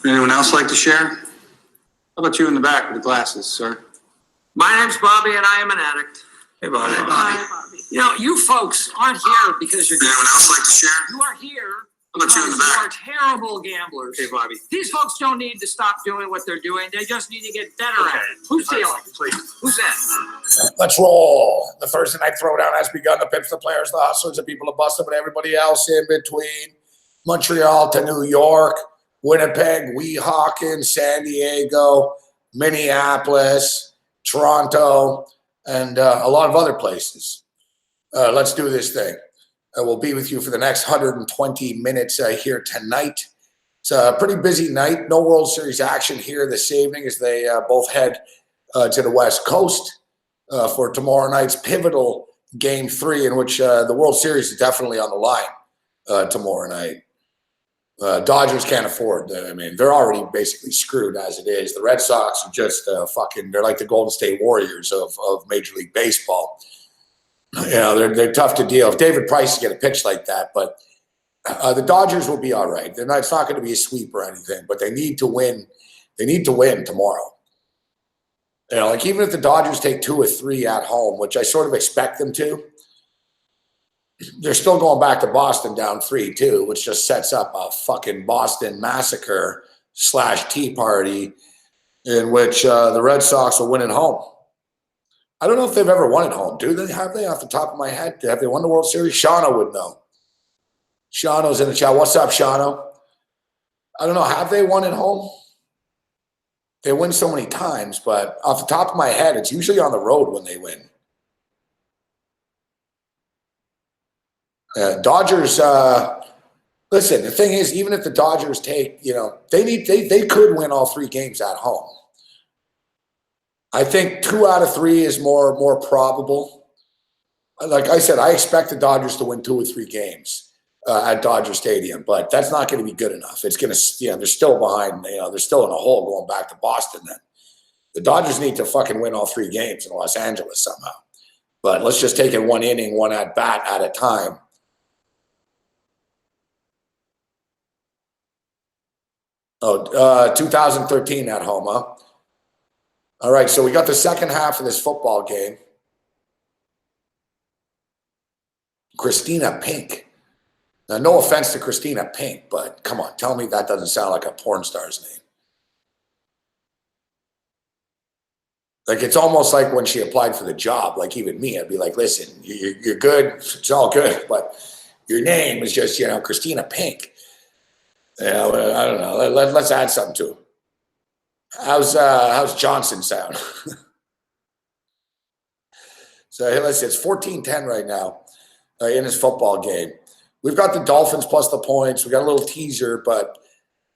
Anyone else like to share? How about you in the back with the glasses, sir? My name's Bobby, and I am an addict. Hey, Bobby. Hi, Bobby. You know, you folks aren't here because you're. Anyone else like to share? You are here. How about you in the back? You are terrible gamblers. Hey, Bobby. These folks don't need to stop doing what they're doing. They just need to get better at it. Who's dealing? Please. Who's that? Let's roll. The Thursday night throwdown has begun. The Pips, the players, the hustlers, the people of Boston, but everybody else in between. Montreal to New York, Winnipeg, Weehawken, San Diego, Minneapolis, Toronto, and a lot of other places. Let's do this thing. We'll be with you for the next 120 minutes here tonight. It's a pretty busy night. No World Series action here this evening as they both head to the West Coast for tomorrow night's pivotal Game 3, in which the World Series is definitely on the line tomorrow night. Dodgers can't afford that. I mean, they're already basically screwed as it is. The Red Sox are just they're like the Golden State Warriors of Major League Baseball. You know, they're tough to deal. If David Price is going to pitch like that, but the Dodgers will be all right. It's not going to be a sweep or anything, but they need to win. They need to win tomorrow. You know, like even if the Dodgers take 2 or 3 at home, which I sort of expect them to, they're still going back to Boston down 3-2, which just sets up a fucking Boston massacre / Tea Party in which the Red Sox will win at home. I don't know if they've ever won at home. Do they? Have they? Off the top of my head, have they won the World Series? Shauno would know. Shauno's in the chat. What's up, Shauno? I don't know. Have they won at home? They win so many times, but off the top of my head, it's usually on the road when they win. Dodgers. Listen, the thing is, even if the Dodgers take, you know, they could win all 3 games at home. I think 2 out of 3 is more probable. Like I said, I expect the Dodgers to win 2 or 3 games at Dodger Stadium, but that's not going to be good enough. It's going to, you know, they're still behind. You know, they're still in a hole going back to Boston. Then the Dodgers need to fucking win all 3 games in Los Angeles somehow. But let's just take it 1 inning, 1 at bat at a time. Oh, 2013 at home, huh? All right, so we got the second half of this football game. Christina Pink. Now, no offense to Christina Pink, but come on, tell me that doesn't sound like a porn star's name. Like, it's almost like when she applied for the job, like even me, I'd be like, listen, you're good, it's all good, but your name is just, you know, Christina Pink. You know, I don't know, let's add something to it. How's Johnson sound? So hey, listen, it's 14-10 right now in this football game. We've got the Dolphins plus the points. We got a little teaser, but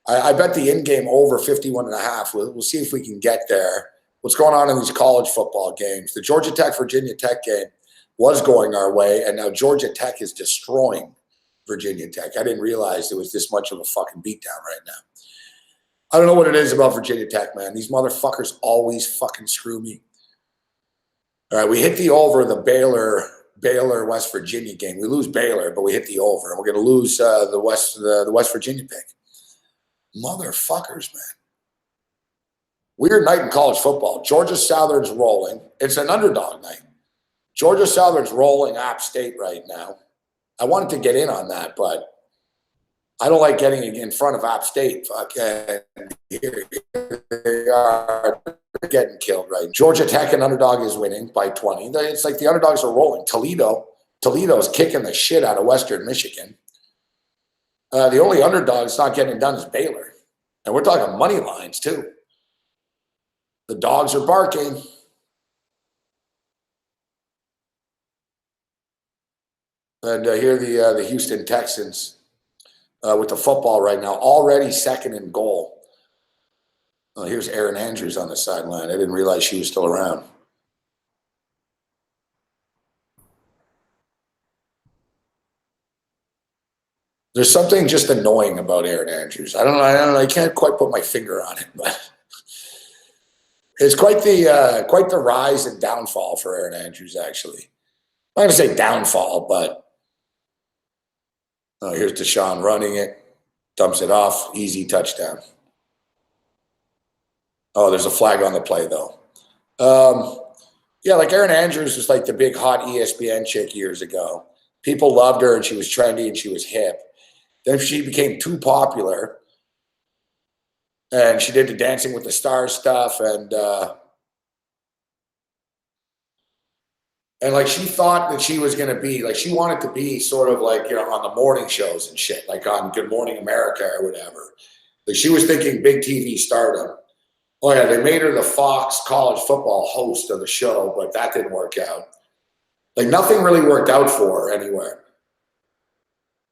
I bet the in-game over 51.5. We'll see if we can get there. What's going on in these college football games? The Georgia Tech Virginia Tech game was going our way, and now Georgia Tech is destroying Virginia Tech. I didn't realize it was this much of a fucking beatdown right now. I don't know what it is about Virginia Tech, man. These motherfuckers always fucking screw me. All right, we hit the over the Baylor West Virginia game. We lose Baylor, but we hit the over, and we're going to lose the West Virginia pick. Motherfuckers, man. Weird night in college football. Georgia Southern's rolling. It's an underdog night. Georgia Southern's rolling App State right now. I wanted to get in on that, but I don't like getting in front of App State. Fucking here they are getting killed, right? Georgia Tech, an underdog, is winning by 20. It's like the underdogs are rolling. Toledo's kicking the shit out of Western Michigan. The only underdog that's not getting it done is Baylor. And we're talking money lines, too. The dogs are barking. And here the Houston Texans with the football right now, already second and goal. Here's Erin Andrews on the sideline. I didn't realize she was still around. There's something just annoying about Erin Andrews. I don't know. I can't quite put my finger on it, but it's quite the rise and downfall for Erin Andrews, actually. I'm not going to say downfall, but here's Deshaun running it, dumps it off, easy touchdown. Oh, there's a flag on the play, though. Yeah, like Erin Andrews was like the big hot ESPN chick years ago. People loved her and she was trendy and she was hip. Then she became too popular and she did the Dancing with the Stars stuff and like she thought that she was going to be like she wanted to be sort of like, you know, on the morning shows and shit, like on Good Morning America or whatever. Like she was thinking big TV stardom. Oh yeah, they made her the Fox college football host of the show, but that didn't work out. Like nothing really worked out for her anywhere.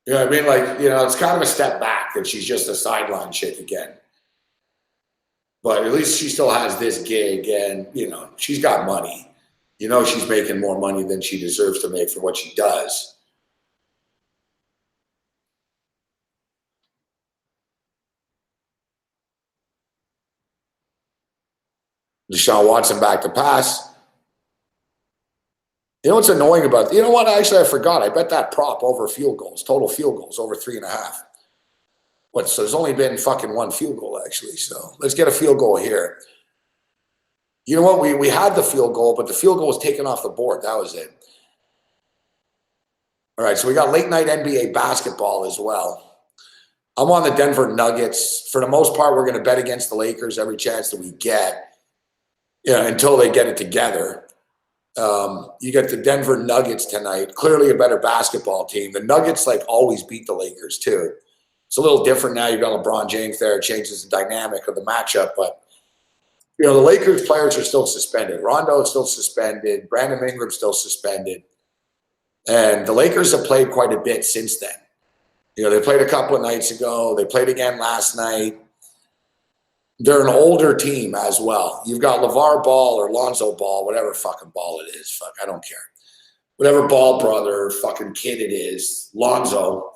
You know what I mean? Like, you know, it's kind of a step back that she's just a sideline chick again. But at least she still has this gig and, you know, she's got money. You know, she's making more money than she deserves to make for what she does. Deshaun Watson back to pass. You know what's annoying about, you know what? Actually, I forgot. I bet that prop over field goals, total field goals over 3.5. What? So there's only been fucking one field goal, actually. So let's get a field goal here. You know what? We had the field goal, but the field goal was taken off the board. That was it. All right, so we got late night NBA basketball as well. I'm on the Denver Nuggets. For the most part, we're going to bet against the Lakers every chance that we get, you know, until they get it together. You got the Denver Nuggets tonight. Clearly a better basketball team. The Nuggets like always beat the Lakers too. It's a little different now. You've got LeBron James there. It changes the dynamic of the matchup. But, you know, the Lakers players are still suspended. Rondo is still suspended. Brandon Ingram's still suspended. And the Lakers have played quite a bit since then. You know, they played a couple of nights ago. They played again last night. They're an older team as well. You've got LeVar Ball or Lonzo Ball, whatever fucking ball it is. Fuck, I don't care. Whatever Ball brother fucking kid it is, Lonzo.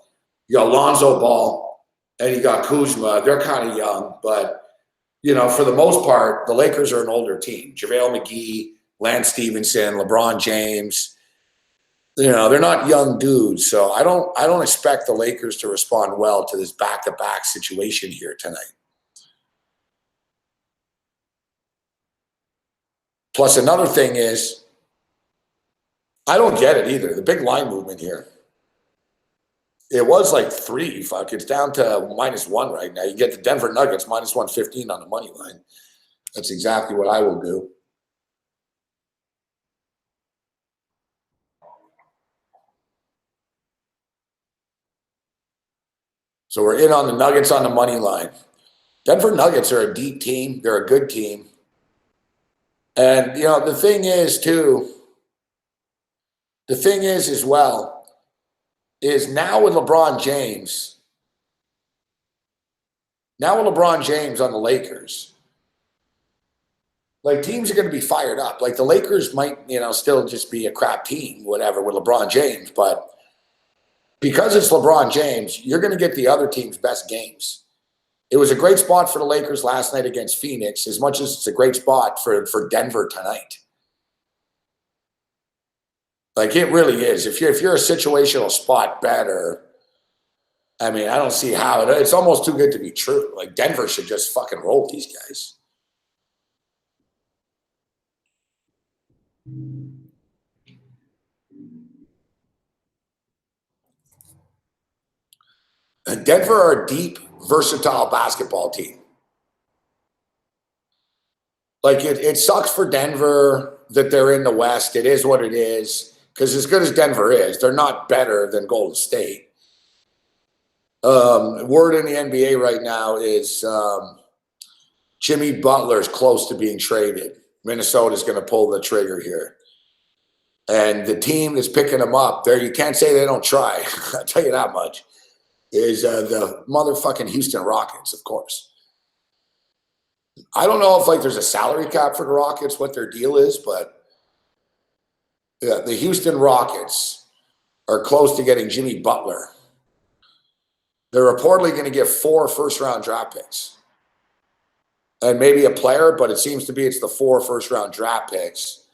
You got Lonzo Ball and you got Kuzma. They're kind of young, but, you know, for the most part, the Lakers are an older team. JaVale McGee, Lance Stevenson, LeBron James. You know, they're not young dudes. So I don't expect the Lakers to respond well to this back-to-back situation here tonight. Plus, another thing is, I don't get it either. The big line movement here. It was like 3. Fuck, it's down to -1 right now. You get the Denver Nuggets -115 on the money line. That's exactly what I will do. So we're in on the Nuggets on the money line. Denver Nuggets are a deep team. They're a good team. And, you know, the thing is as well, is now with LeBron James on the Lakers, like teams are going to be fired up. Like the Lakers might, you know, still just be a crap team, whatever, with LeBron James. But because it's LeBron James, you're going to get the other team's best games. It was a great spot for the Lakers last night against Phoenix, as much as it's a great spot for Denver tonight. Like it really is. If you're a situational spot better, I mean, I don't see how it's almost too good to be true. Like Denver should just fucking roll these guys. And Denver are a deep, versatile basketball team. Like it sucks for Denver that they're in the West. It is what it is. Because as good as Denver is, they're not better than Golden State. Word in the NBA right now is Jimmy Butler is close to being traded. Minnesota's going to pull the trigger here. And the team that's picking him up, there you can't say they don't try. I'll tell you that much. Is the motherfucking Houston Rockets, of course. I don't know if like there's a salary cap for the Rockets, what their deal is, but yeah, the Houston Rockets are close to getting Jimmy Butler. They're reportedly going to get 4 first-round draft picks. And maybe a player, but it seems to be it's the 4 first-round draft picks.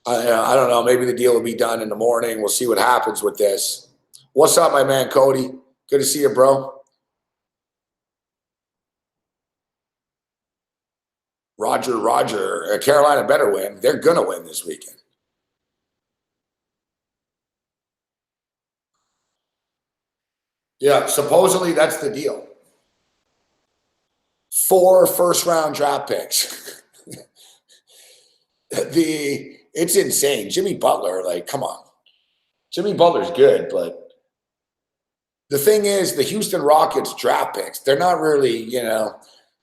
I don't know. Maybe the deal will be done in the morning. We'll see what happens with this. What's up, my man, Cody? Good to see you, bro. Roger, Carolina better win. They're going to win this weekend. Yeah, supposedly that's the deal. 4 first-round draft picks. It's insane. Jimmy Butler, like, come on. Jimmy Butler's good, but the thing is, the Houston Rockets draft picks, they're not really, the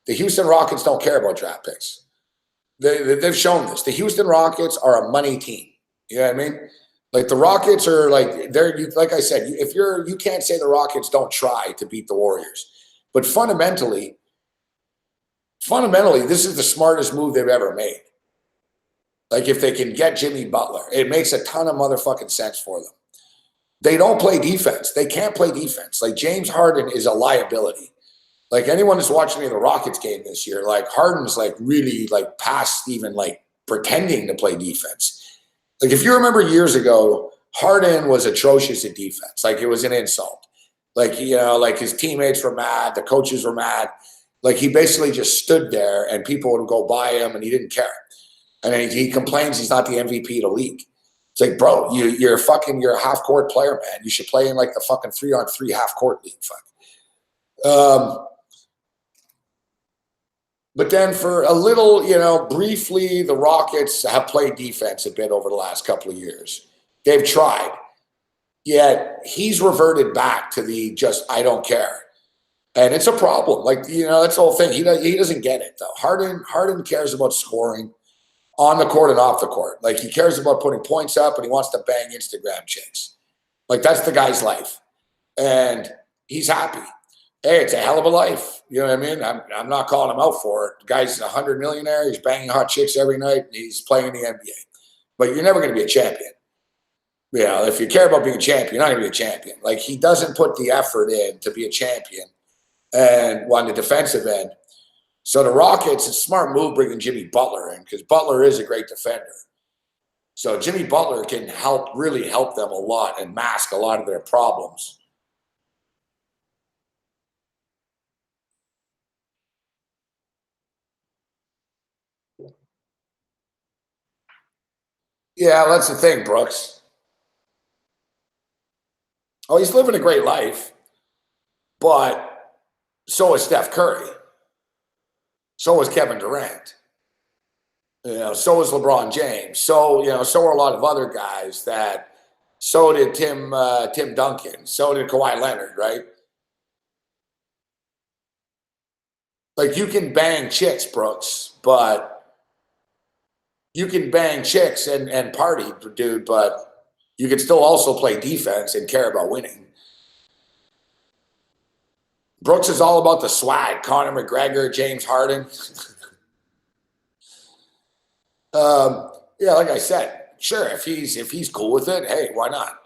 Houston Rockets don't care about draft picks. They've shown this. The Houston Rockets are a money team. You know what I mean? Like the Rockets are like like I said, you can't say the Rockets don't try to beat the Warriors, but fundamentally, this is the smartest move they've ever made. Like if they can get Jimmy Butler, it makes a ton of motherfucking sense for them. They don't play defense. They can't play defense. Like James Harden is a liability. Like anyone that's watching the Rockets game this year, like Harden's like really like past even like pretending to play defense. Like if you remember years ago, Harden was atrocious at defense. Like it was an insult. Like, like his teammates were mad. The coaches were mad. Like he basically just stood there and people would go by him and he didn't care. And then he complains he's not the MVP of the league. It's like, bro, you're a half-court player, man. You should play in like the fucking 3-on-3 half-court league. Fuck. But then for a little, briefly, the Rockets have played defense a bit over the last couple of years. They've tried. Yet he's reverted back to the just, I don't care. And it's a problem. Like, that's the whole thing. He doesn't get it, though. Harden cares about scoring on the court and off the court. Like, he cares about putting points up and he wants to bang Instagram chicks. Like, that's the guy's life. And he's happy. Hey, it's a hell of a life. You know what I mean? I'm not calling him out for it. The guy's a 100 millionaire. He's banging hot chicks every night. And he's playing in the NBA. But you're never going to be a champion. If you care about being a champion, you're not going to be a champion. Like, he doesn't put the effort in to be a champion and on the defensive end. So the Rockets, it's a smart move bringing Jimmy Butler in because Butler is a great defender. So Jimmy Butler can really help them a lot and mask a lot of their problems. Yeah, that's the thing, Brooks. Oh, he's living a great life, but so is Steph Curry. So is Kevin Durant. So is LeBron James. So, so are a lot of other guys so did Tim Duncan. So did Kawhi Leonard, right? Like you can bang chicks, Brooks, but you can bang chicks and party, dude, but you can still also play defense and care about winning. Brooks is all about the swag. Conor McGregor, James Harden. Yeah, like I said, sure, if he's cool with it, hey, why not?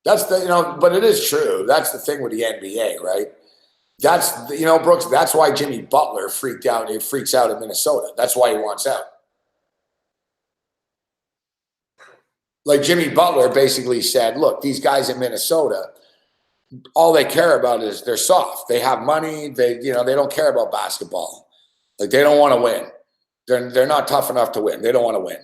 That's but it is true. That's the thing with the NBA, right? That's, Brooks, that's why Jimmy Butler freaked out. He freaks out in Minnesota. That's why he wants out. Like Jimmy Butler basically said, look, these guys in Minnesota, all they care about is they're soft. They have money. They don't care about basketball. Like they don't want to win. They're not tough enough to win. They don't want to win.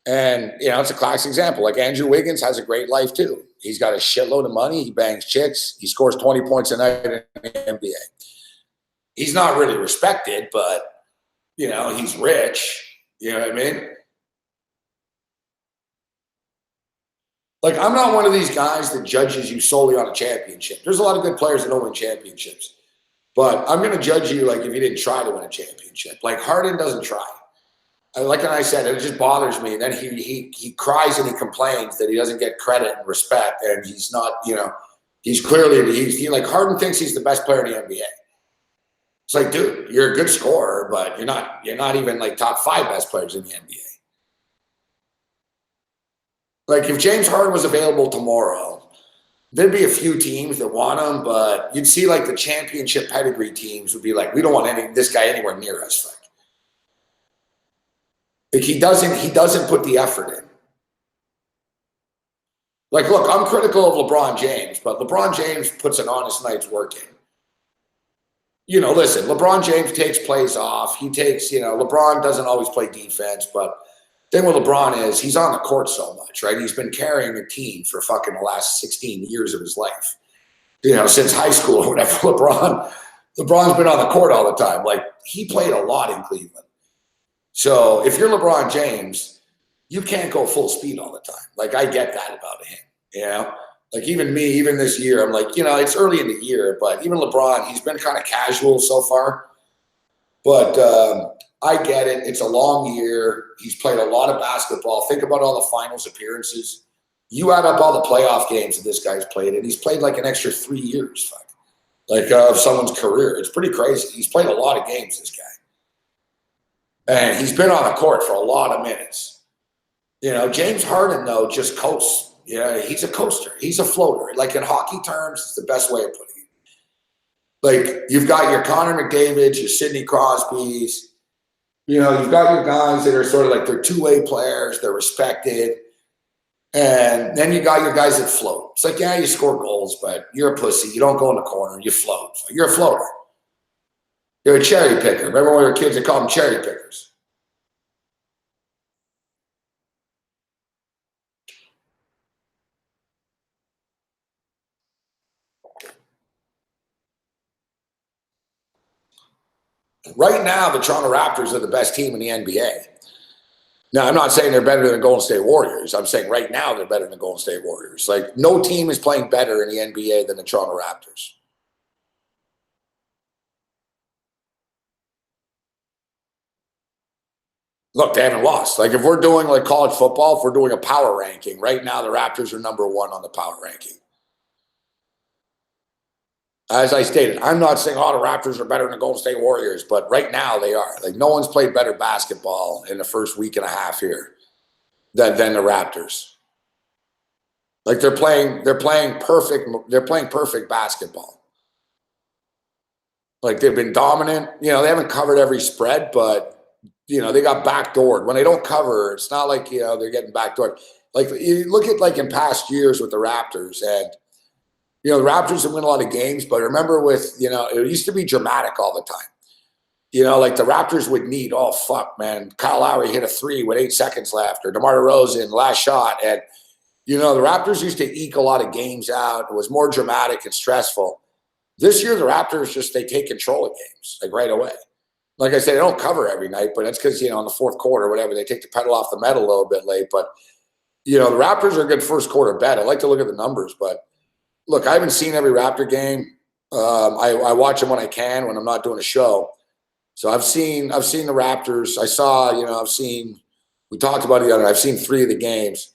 And, it's a classic example. Like Andrew Wiggins has a great life too. He's got a shitload of money. He bangs chicks. He scores 20 points a night in the NBA. He's not really respected, but, he's rich. You know what I mean? Like, I'm not one of these guys that judges you solely on a championship. There's a lot of good players that don't win championships. But I'm going to judge you like if you didn't try to win a championship. Like Harden doesn't try. Like I said, it just bothers me. And then he cries and he complains that he doesn't get credit and respect. And he's not, he's clearly, like Harden thinks he's the best player in the NBA. It's like, dude, you're a good scorer, but you're not even like top 5 best players in the NBA. Like if James Harden was available tomorrow, there'd be a few teams that want him, but you'd see like the championship pedigree teams would be like, we don't want this guy anywhere near us. Like he doesn't put the effort in. Like, look, I'm critical of LeBron James, but LeBron James puts an honest night's work in. Listen, LeBron James takes plays off. He takes, LeBron doesn't always play defense, but thing with LeBron is he's on the court so much, right? He's been carrying a team for fucking the last 16 years of his life. Since high school or whatever, LeBron's been on the court all the time. Like, he played a lot in Cleveland. So if you're LeBron James, you can't go full speed all the time. Like, I get that about him, Like, even me, even this year, I'm like, it's early in the year, but even LeBron, he's been kind of casual so far. But I get it. It's a long year. He's played a lot of basketball. Think about all the finals appearances. You add up all the playoff games that this guy's played, and he's played like an extra 3 years, of someone's career. It's pretty crazy. He's played a lot of games, this guy. And he's been on the court for a lot of minutes. James Harden, though, just coasts. He's a coaster. He's a floater. Like, in hockey terms, it's the best way of putting it. Like, you've got your Connor McDavids, your Sidney Crosbys. You've got your guys that are sort of like they're two-way players. They're respected. And then you got your guys that float. It's like, yeah, you score goals, but you're a pussy. You don't go in the corner. You float. You're a floater. You're a cherry picker. Remember when we were kids, they called them cherry pickers. Right now, the Toronto Raptors are the best team in the NBA. Now, I'm not saying they're better than Golden State Warriors. I'm saying right now they're better than Golden State Warriors. Like, no team is playing better in the NBA than the Toronto Raptors. Look, they haven't lost. Like, if we're doing like college football, if we're doing a power ranking, right now the Raptors are number 1 on the power ranking. As I stated, I'm not saying all the Raptors are better than the Golden State Warriors, but right now they are. Like, no one's played better basketball in the first week and a half here than the Raptors. Like, they're playing perfect basketball. Like, they've been dominant. They haven't covered every spread, but they got backdoored. When they don't cover, it's not like they're getting backdoored. Like, you look at like in past years with the Raptors, and the Raptors have won a lot of games, but remember with, it used to be dramatic all the time. Like the Raptors would need, oh, fuck, man, Kyle Lowry hit a 3 with 8 seconds left, or DeMar DeRozan, last shot. And, the Raptors used to eke a lot of games out. It was more dramatic and stressful. This year, the Raptors they take control of games, like right away. Like I said, they don't cover every night, but that's because, in the fourth quarter or whatever, they take the pedal off the metal a little bit late. But, the Raptors are a good first quarter bet. I like to look at the numbers, but look, I haven't seen every Raptor game. I watch them when I can, when I'm not doing a show. So I've seen the Raptors. I saw, we talked about it the other night. I've seen 3 of the games.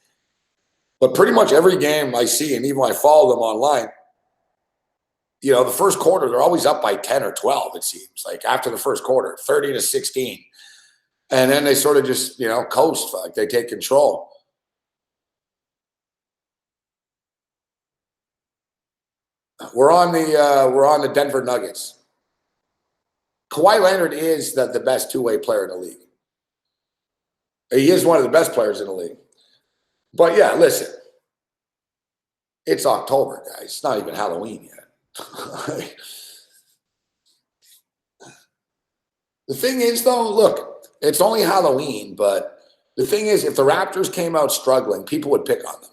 But pretty much every game I see, and even when I follow them online, the first quarter, they're always up by 10 or 12, it seems. Like, after the first quarter, 30-16. And then they sort of just, coast. Like, they take control. We're on the Denver Nuggets. Kawhi Leonard is the best two-way player in the league. He is one of the best players in the league. But yeah, listen, it's October, guys. It's not even Halloween yet. The thing is, though, look, it's only Halloween, but the thing is, if the Raptors came out struggling, people would pick on them.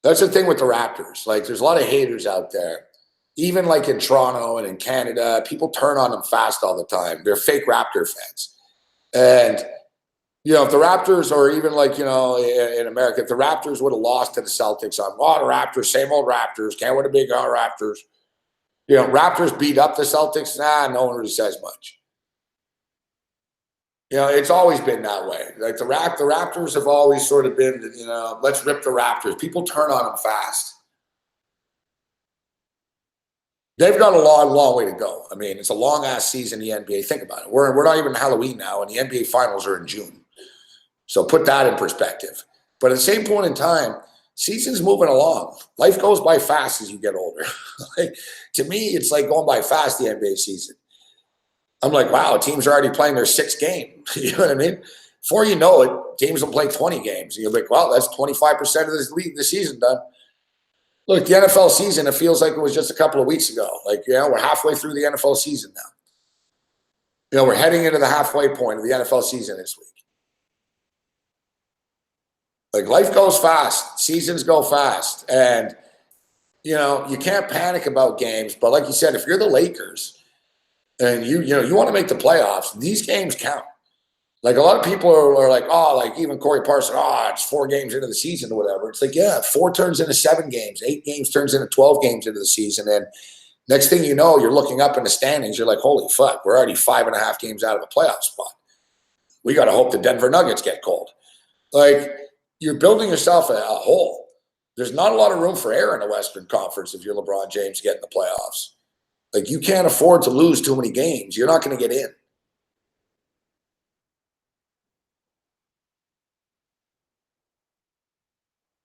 That's the thing with the Raptors. Like, there's a lot of haters out there. Even like in Toronto and in Canada, people turn on them fast all the time. They're fake Raptor fans. And, if the Raptors, or even like, in America, if the Raptors would have lost to the Celtics on, the Raptors, same old Raptors, can't win a big Raptors. Raptors beat up the Celtics. No one really says much. It's always been that way. Like the Raptors have always sort of been, let's rip the Raptors. People turn on them fast. They've got a long way to go. I mean, it's a long-ass season in the NBA. Think about it. We're not even Halloween now, and the NBA Finals are in June. So put that in perspective. But at the same point in time, season's moving along. Life goes by fast as you get older. Like, to me, it's like going by fast, the NBA season. I'm like, wow, teams are already playing their 6th game. You know what I mean? Before you know it, teams will play 20 games. And you'll be like, well, that's 25% of this season done. Look, the NFL season, it feels like it was just a couple of weeks ago. Like, we're halfway through the NFL season now. We're heading into the halfway point of the NFL season this week. Like, life goes fast. Seasons go fast. And, you can't panic about games. But like you said, if you're the Lakers and you want to make the playoffs, these games count. Like, a lot of people are like, oh, like even Corey Parson, it's 4 games into the season or whatever. It's like, yeah, 4 turns into 7 games. 8 games turns into 12 games into the season. And next thing you know, you're looking up in the standings. You're like, holy fuck, we're already 5.5 games out of a playoff spot. We got to hope the Denver Nuggets get cold. Like, you're building yourself a hole. There's not a lot of room for error in the Western Conference if you're LeBron James getting the playoffs. Like, you can't afford to lose too many games. You're not going to get in.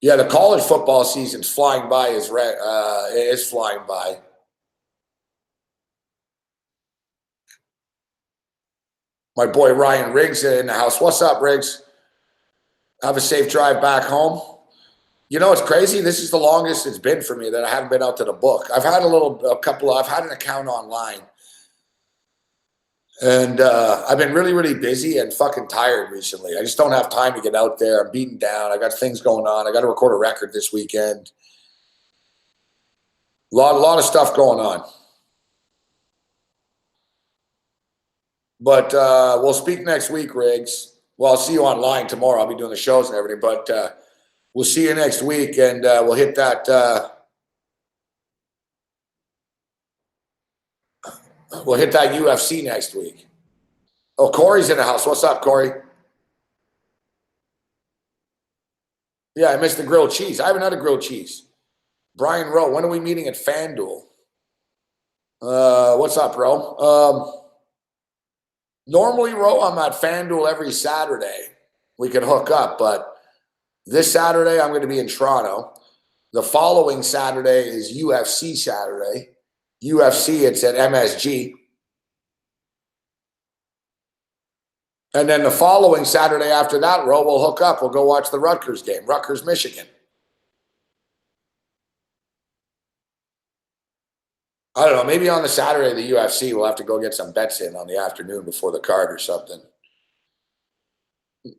Yeah, the college football season's flying by. Is flying by. My boy Ryan Riggs in the house. What's up, Riggs? Have a safe drive back home. It's crazy. This is the longest it's been for me that I haven't been out to the book. I've had I've had an account online. And I've been really, really busy and fucking tired recently. I just don't have time to get out there. I'm beaten down. I got things going on. I got to record a record this weekend. A lot of stuff going on. But we'll speak next week, Riggs. Well, I'll see you online tomorrow. I'll be doing the shows and everything. But we'll see you next week, and we'll hit that. We'll hit that UFC next week. Oh, Corey's in the house. What's up, Corey? Yeah, I missed the grilled cheese. I haven't had a grilled cheese. Brian Rowe, when are we meeting at FanDuel? What's up, Rowe? Normally, Rowe, I'm at FanDuel every Saturday. We could hook up, but this Saturday I'm going to be in Toronto. The following Saturday is UFC Saturday. UFC, it's at MSG. And then the following Saturday after that, Rowe, we'll hook up. We'll go watch the Rutgers game, Rutgers, Michigan. I don't know. Maybe on the Saturday of the UFC, we'll have to go get some bets in on the afternoon before the card or something.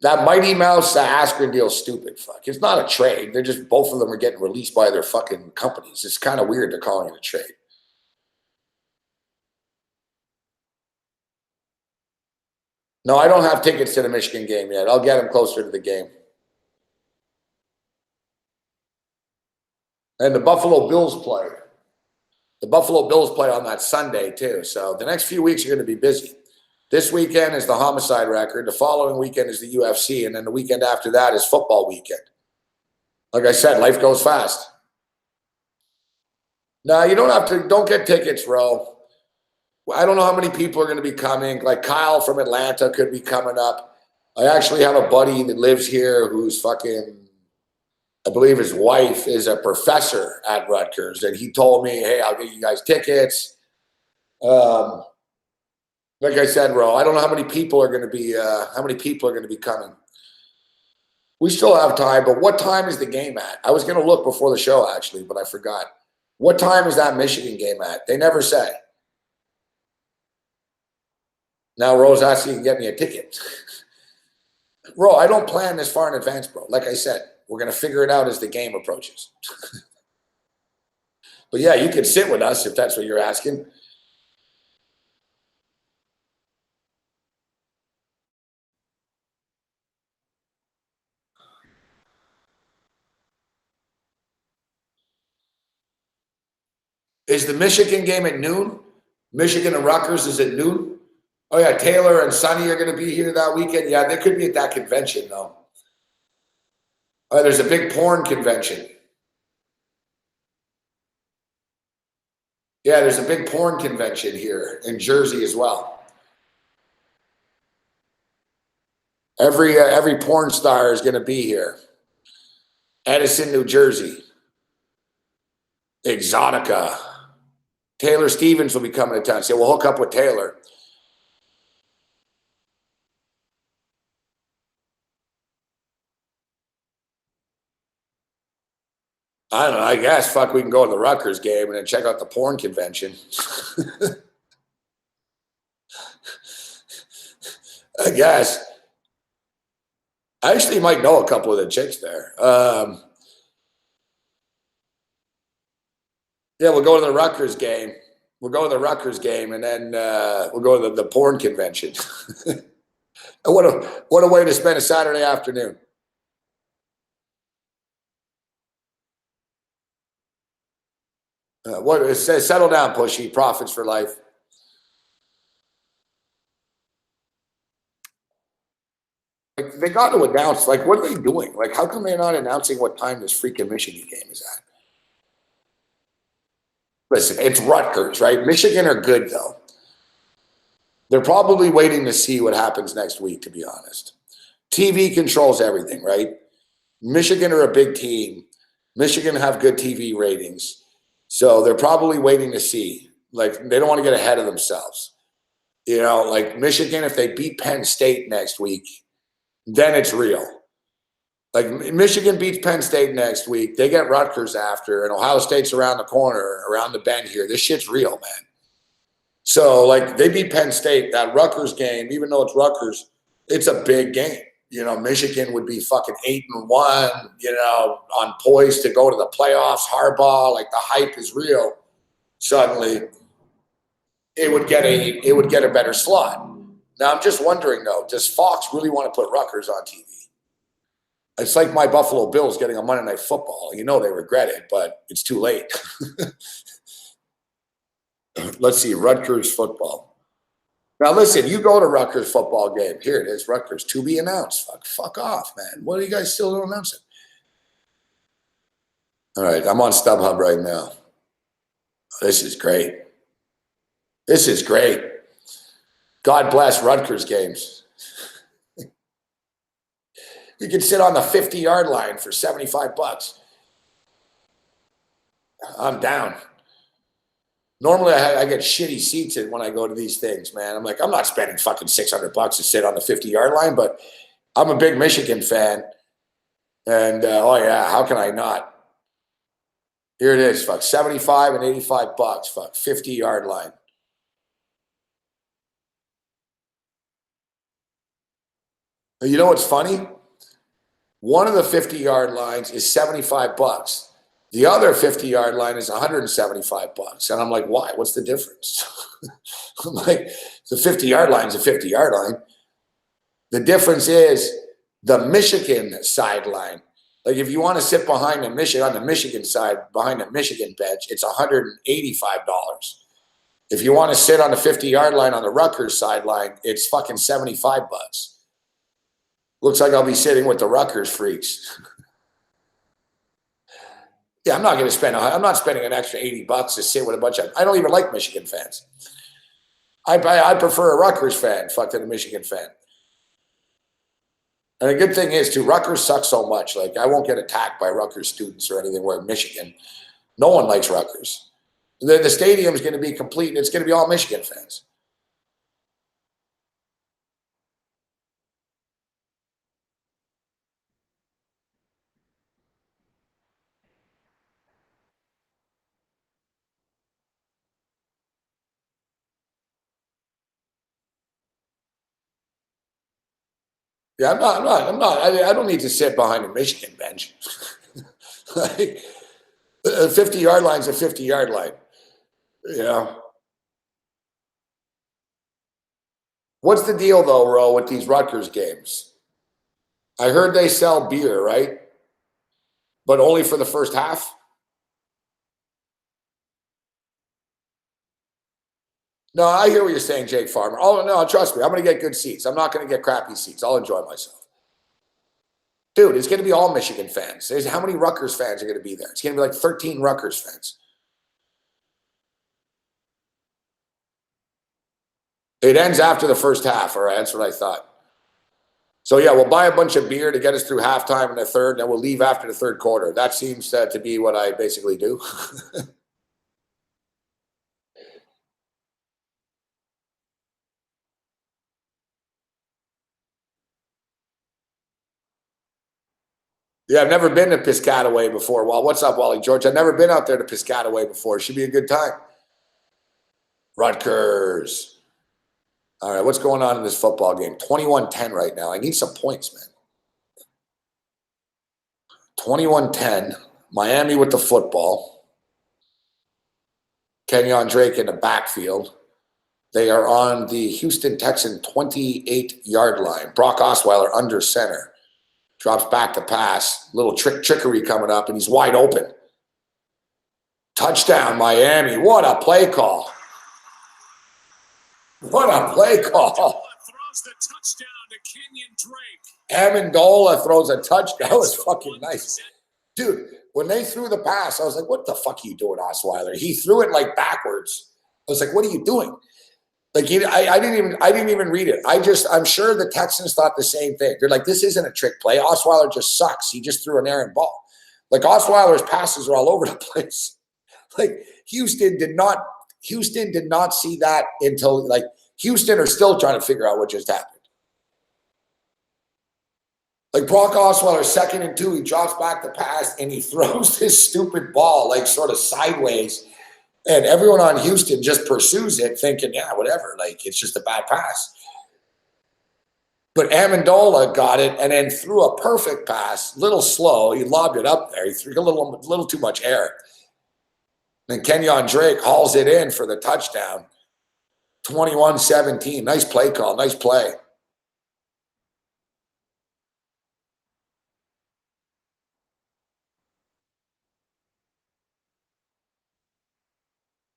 That Mighty Mouse Askren deal's stupid. Fuck. It's not a trade. They're just, both of them are getting released by their fucking companies. It's kind of weird they're calling it a trade. No, I don't have tickets to the Michigan game yet. I'll get them closer to the game. And the Buffalo Bills play. The Buffalo Bills play on that Sunday, too. So the next few weeks are going to be busy. This weekend is the homicide record. The following weekend is the UFC. And then the weekend after that is football weekend. Like I said, life goes fast. No, you don't get tickets, Ro. I don't know how many people are going to be coming. Like Kyle from Atlanta could be coming up. I actually have a buddy that lives here who's I believe his wife is a professor at Rutgers. And he told me, hey, I'll get you guys tickets. Like I said, Ro, I don't know how many people are going to be coming. We still have time, but what time is the game at? I was going to look before the show, actually, but I forgot. What time is that Michigan game at? They never say. Now Ro's asking to get me a ticket. Ro, I don't plan this far in advance, bro. Like I said, we're going to figure it out as the game approaches. But yeah, you can sit with us if that's what you're asking. Is the Michigan game at noon? Michigan and Rutgers is at noon? Oh, yeah, Taylor and Sonny are going to be here that weekend. Yeah, they could be at that convention, though. Oh, there's a big porn convention. Yeah, there's a big porn convention here in Jersey as well. Every porn star is going to be here. Edison, New Jersey. Exotica. Taylor Stevens will be coming to town. So we'll hook up with Taylor. I don't know. I guess fuck, we can go to the Rutgers game and then check out the porn convention. I guess. I actually might know a couple of the chicks there. Yeah, we'll go to the Rutgers game. We'll go to the Rutgers game, and then we'll go to the porn convention. What a way to spend a Saturday afternoon. What it says? Settle down, Pushy. Profits for life. Like they got to announce. Like, what are they doing? Like, how come they're not announcing what time this freaking Michigan game is at? Listen, it's Rutgers, right? Michigan are good though. They're probably waiting to see what happens next week, to be honest. TV controls everything, right? Michigan are a big team. Michigan have good TV ratings. So they're probably waiting to see. Like, they don't want to get ahead of themselves. You know, like Michigan, if they beat Penn State next week, then it's real. Like, Michigan beats Penn State next week. They get Rutgers after, and Ohio State's around the corner, around the bend here. This shit's real, man. So, like, they beat Penn State. That Rutgers game, even though it's Rutgers, it's a big game. You know, Michigan would be fucking 8-1, you know, on poise to go to the playoffs. Harbaugh, like the hype is real. Suddenly, it would get a better slot. Now, I'm just wondering though, does Fox really want to put Rutgers on TV? It's like my Buffalo Bills getting a Monday Night Football. You know they regret it, but it's too late. Let's see, Rutgers football. Now, listen, you go to Rutgers football game. Here it is, Rutgers, to be announced. Fuck off, man. What are you guys still announcing? All right, I'm on StubHub right now. This is great. This is great. God bless Rutgers games. You can sit on the 50-yard line for $75. I'm down. Normally, I get shitty seats when I go to these things, man. I'm like, I'm not spending fucking $600 to sit on the 50-yard line, but I'm a big Michigan fan. And, oh, yeah, how can I not? Here it is, fuck, 75 and $85, fuck, 50-yard line. You know what's funny? One of the 50-yard lines is $75. The other 50-yard line is $175. And I'm like, why? What's the difference? I'm like, the 50-yard line is a 50-yard line. The difference is the Michigan sideline. Like, if you want to sit behind the Michigan, on the Michigan side, behind the Michigan bench, it's $185. If you want to sit on the 50-yard line on the Rutgers sideline, it's fucking $75. Looks like I'll be sitting with the Rutgers freaks. Yeah, I'm not going to spend. I'm not spending an extra $80 to sit with a bunch of. I don't even like Michigan fans. I prefer a Rutgers fan, fuck than a Michigan fan. And the good thing is, too, Rutgers sucks so much. Like, I won't get attacked by Rutgers students or anything. Where Michigan, no one likes Rutgers. The stadium is going to be complete. It's going to be all Michigan fans. Yeah, I'm not. I don't need to sit behind a Michigan bench. Like, a 50-yard line's a 50-yard line. You know. What's the deal, though, Ro, with these Rutgers games? I heard they sell beer, right? But only for the first half? No, I hear what you're saying, Jake Farmer. Oh, no, trust me. I'm going to get good seats. I'm not going to get crappy seats. I'll enjoy myself. Dude, it's going to be all Michigan fans. How many Rutgers fans are going to be there? It's going to be like 13 Rutgers fans. It ends after the first half, all right? That's what I thought. So, yeah, we'll buy a bunch of beer to get us through halftime and the third, and then we'll leave after the third quarter. That seems to be what I basically do. Yeah, I've never been to Piscataway before. Well, what's up, Wally George? I've never been out there to Piscataway before. It should be a good time. Rutgers. All right, what's going on in this football game? 21-10 right now. I need some points, man. 21-10. Miami with the football. Kenyon Drake in the backfield. They are on the Houston Texan 28-yard line. Brock Osweiler under center. Drops back to pass. Little trickery coming up, and he's wide open. Touchdown, Miami. What a play call. What a play call. Throws the touchdown to Kenyon Drake. Amendola throws a touchdown. That was fucking nice. Dude, when they threw the pass, I was like, what the fuck are you doing, Osweiler? He threw it like backwards. I was like, what are you doing? Like, I didn't even read it. I'm sure the Texans thought the same thing. They're like, this isn't a trick play. Osweiler just sucks. He just threw an errant ball. Like, Osweiler's passes are all over the place. Like, Houston did not see that until, like, Houston are still trying to figure out what just happened. Like, Brock Osweiler, 2nd and 2, he drops back the pass and he throws this stupid ball, like, sort of sideways. And everyone on Houston just pursues it thinking, yeah, whatever. Like, it's just a bad pass. But Amendola got it and then threw a perfect pass, little slow. He lobbed it up there. He threw a little too much air. And Kenyon Drake hauls it in for the touchdown. 21-17. Nice play call. Nice play.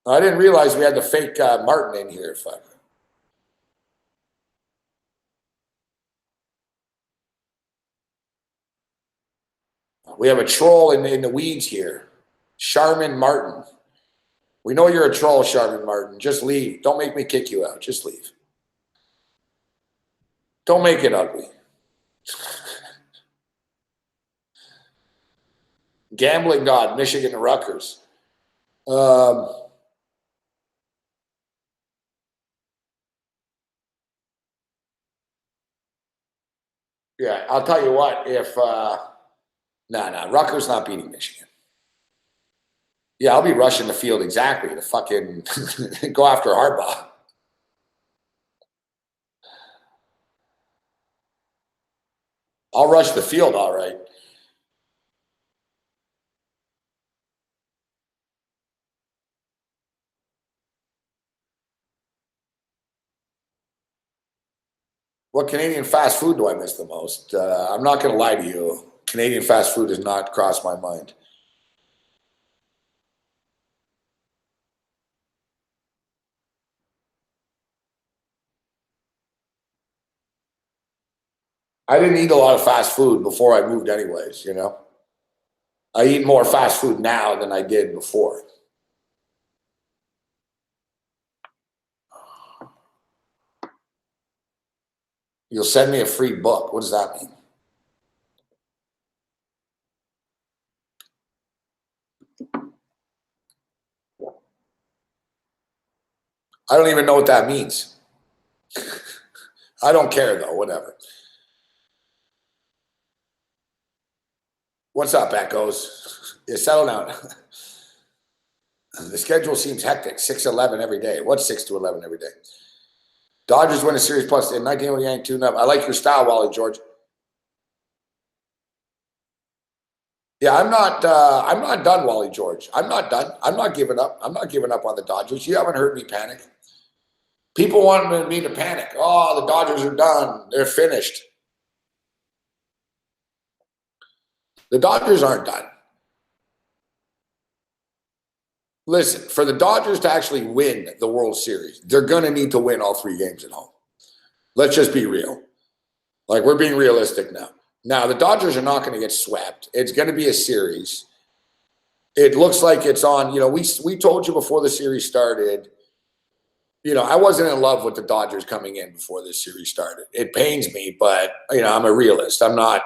I didn't realize we had the fake Martin in here. Fuck. We have a troll in the weeds here. Charmin Martin. We know you're a troll, Charmin Martin. Just leave. Don't make me kick you out. Just leave. Don't make it ugly. Gambling God, Michigan and Rutgers. Yeah, I'll tell you what, if Rutgers not beating Michigan. Yeah, I'll be rushing the field exactly to fucking go after Harbaugh. I'll rush the field, all right. What Canadian fast food do I miss the most? I'm not going to lie to you. Canadian fast food has not crossed my mind. I didn't eat a lot of fast food before I moved anyways, you know. I eat more fast food now than I did before. You'll send me a free book. What does that mean? I don't even know what that means. I don't care though, whatever. What's up, Echoes? Yeah, settle down. The schedule seems hectic. 6-11 every day. What's 6-11 every day? Dodgers win a series plus in 19 when Yank 2-0. I like your style, Wally George. Yeah, I'm not done, Wally George. I'm not done. I'm not giving up. I'm not giving up on the Dodgers. You haven't heard me panic. People want me to panic. Oh, the Dodgers are done. They're finished. The Dodgers aren't done. Listen, for the Dodgers to actually win the World Series, they're going to need to win all 3 games at home. Let's just be real. Like, we're being realistic now. Now, the Dodgers are not going to get swept. It's going to be a series. It looks like it's on, we told you before the series started, I wasn't in love with the Dodgers coming in before this series started. It pains me, but, I'm a realist. I'm not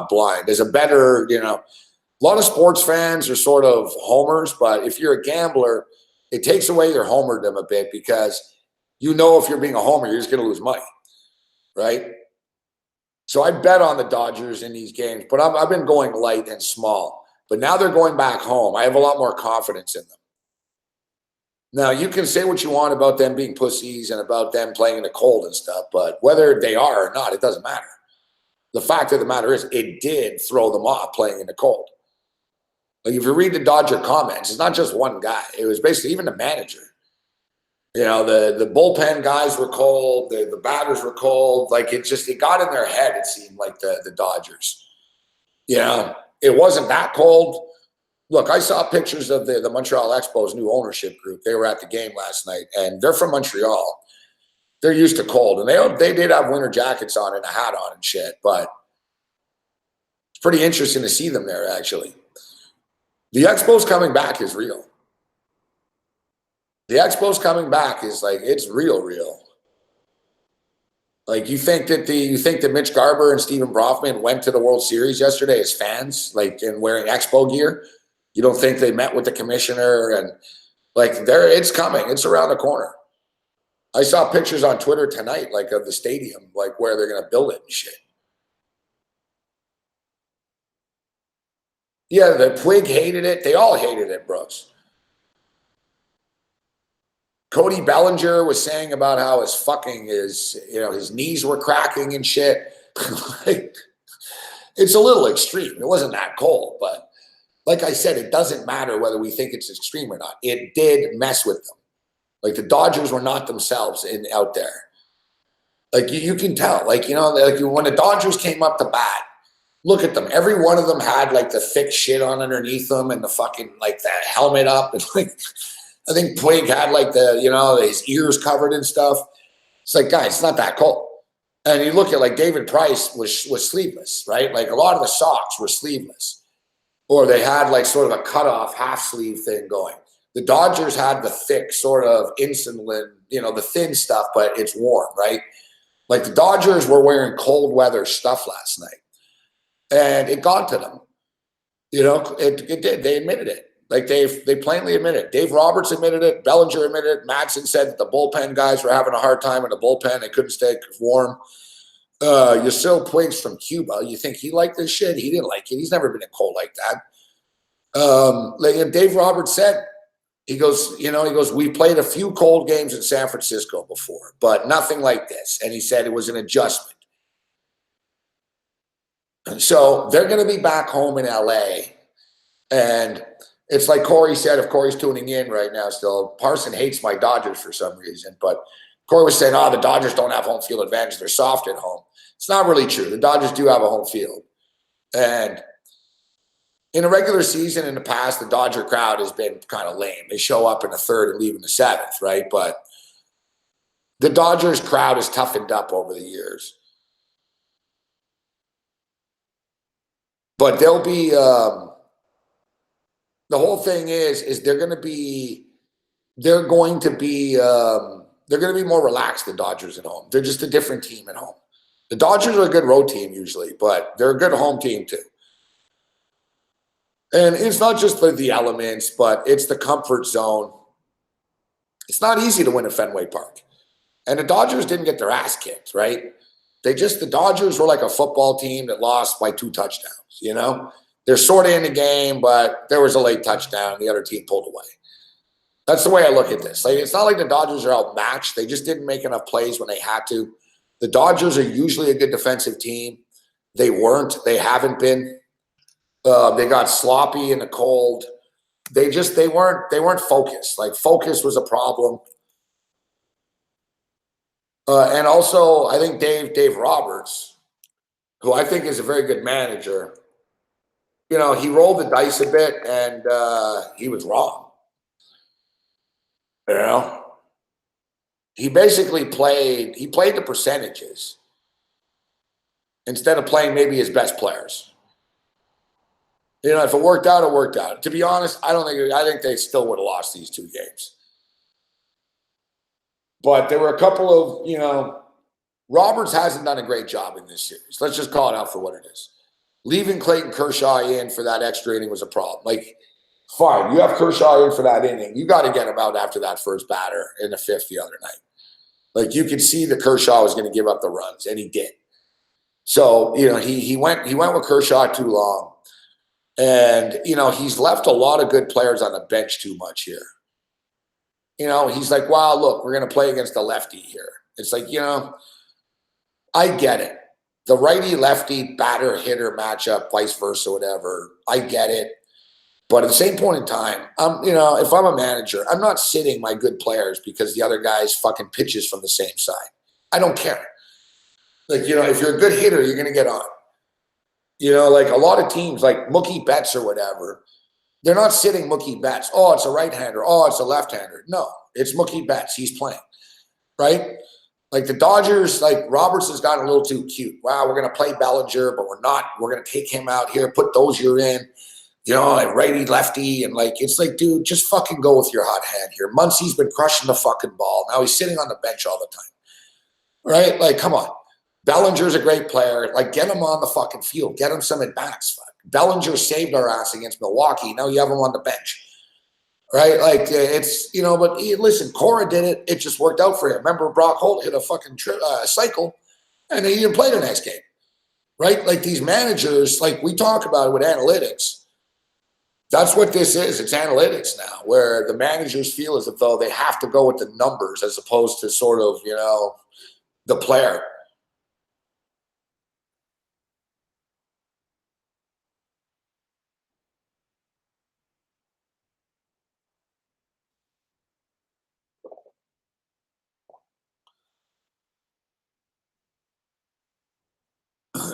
blind. There's a better, a lot of sports fans are sort of homers, but if you're a gambler, it takes away your homerdom a bit because if you're being a homer, you're just going to lose money, right? So I bet on the Dodgers in these games, but I've been going light and small. But now they're going back home. I have a lot more confidence in them. Now, you can say what you want about them being pussies and about them playing in the cold and stuff, but whether they are or not, it doesn't matter. The fact of the matter is it did throw them off playing in the cold. Like if you read the Dodger comments, it's not just one guy. It was basically even the manager. You know, the bullpen guys were cold. The batters were cold. Like it got in their head, it seemed like the Dodgers. You know, it wasn't that cold. Look, I saw pictures of the Montreal Expos' new ownership group. They were at the game last night, and they're from Montreal. They're used to cold, and they did have winter jackets on and a hat on and shit, but it's pretty interesting to see them there, actually. The Expos coming back is real. The Expos coming back is like, it's real. Like you think that Mitch Garber and Steven Brofman went to the World Series yesterday as fans, like in wearing Expo gear? You don't think they met with the commissioner and like it's coming. It's around the corner. I saw pictures on Twitter tonight, like of the stadium, like where they're going to build it and shit. Yeah, the Puig hated it. They all hated it, Brooks. Cody Bellinger was saying about how his knees were cracking and shit. Like, it's a little extreme. It wasn't that cold, but like I said, it doesn't matter whether we think it's extreme or not. It did mess with them. Like the Dodgers were not themselves out there. Like you can tell. Like, you know, like when the Dodgers came up to bat, look at them. Every one of them had like the thick shit on underneath them and the fucking like that helmet up. And like I think Puig had like his ears covered and stuff. It's like, guys, it's not that cold. And you look at like David Price was sleeveless, right? Like a lot of the socks were sleeveless. Or they had like sort of a cutoff half sleeve thing going. The Dodgers had the thick sort of insulin, the thin stuff, but it's warm, right? Like the Dodgers were wearing cold weather stuff last night. And it got to them. It did. They admitted it. Like they plainly admitted it. Dave Roberts admitted it. Bellinger admitted it. Madsen said that the bullpen guys were having a hard time in the bullpen. They couldn't stay warm. Yasiel Puig's from Cuba. You think he liked this shit? He didn't like it. He's never been in cold like that. Dave Roberts said, he goes, we played a few cold games in San Francisco before, but nothing like this. And he said it was an adjustment. And so they're going to be back home in LA. And it's like Corey said, if Corey's tuning in right now still, Parson hates my Dodgers for some reason, but Corey was saying, the Dodgers don't have home field advantage. They're soft at home. It's not really true. The Dodgers do have a home field. And in a regular season in the past, the Dodger crowd has been kind of lame. They show up in the third and leave in the seventh, right? But the Dodgers crowd has toughened up over the years. But they'll be the whole thing is they're going to be more relaxed, the Dodgers at home. They're just a different team at home. The Dodgers are a good road team usually, but they're a good home team too. And it's not just for the elements, but it's the comfort zone. It's not easy to win at Fenway Park. And the Dodgers didn't get their ass kicked, right? The Dodgers were like a football team that lost by 2 touchdowns, They're sort of in the game, but there was a late touchdown and the other team pulled away. That's the way I look at this. Like, it's not like the Dodgers are outmatched. They just didn't make enough plays when they had to. The Dodgers are usually a good defensive team. They weren't. They haven't been. They got sloppy in the cold. They weren't focused. Like, focus was a problem. And also, I think Dave Roberts, who I think is a very good manager, he rolled the dice a bit and he was wrong. He basically played the percentages instead of playing maybe his best players. If it worked out, it worked out. To be honest, I think they still would have lost these 2 games. But there were a couple of, Roberts hasn't done a great job in this series. Let's just call it out for what it is. Leaving Clayton Kershaw in for that extra inning was a problem. Like, fine, you have Kershaw in for that inning. You got to get him out after that first batter in the 5th the other night. Like, you could see that Kershaw was going to give up the runs, and he did. So, he went with Kershaw too long. And, he's left a lot of good players on the bench too much here. He's like, wow, look, we're going to play against the lefty here. It's like, I get it. The righty-lefty batter-hitter matchup, vice versa, whatever. I get it. But at the same point in time, if I'm a manager, I'm not sitting my good players because the other guy's fucking pitches from the same side. I don't care. Like, if you're a good hitter, you're going to get on. Like a lot of teams, like Mookie Betts or whatever, they're not sitting Mookie Betts. Oh, it's a right-hander. Oh, it's a left-hander. No, it's Mookie Betts. He's playing, right? Like the Dodgers, like Roberts has gotten a little too cute. Wow, we're going to play Bellinger, but we're not. We're going to take him out here, put Dozier in, like righty, lefty. And like, it's like, dude, just fucking go with your hot hand here. Muncie's been crushing the fucking ball. Now he's sitting on the bench all the time, right? Like, come on. Bellinger's a great player. Like, get him on the fucking field. Get him some at-bats. Bellinger saved our ass against Milwaukee. Now you have him on the bench. Right? Like, it's, but listen, Cora did it. It just worked out for him. Remember, Brock Holt hit a fucking cycle, and he didn't play the next game. Right? Like, these managers, like we talk about it with analytics. That's what this is. It's analytics now, where the managers feel as though they have to go with the numbers as opposed to sort of, the player.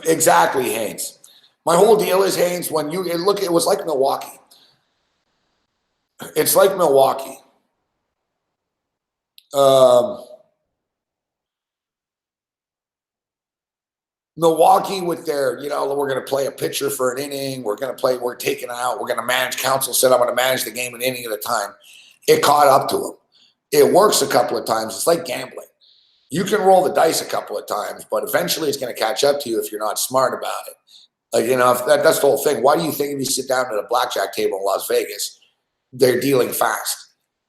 Exactly, Haynes. My whole deal is, Haynes, when you look, it was like Milwaukee. It's like Milwaukee. Milwaukee with their, we're going to play a pitcher for an inning. We're taking out. We're going to manage. Council said, I'm going to manage the game an inning at a time. It caught up to them. It works a couple of times. It's like gambling. You can roll the dice a couple of times, but eventually it's going to catch up to you if you're not smart about it. Like, if that's the whole thing. Why do you think if you sit down at a blackjack table in Las Vegas, they're dealing fast?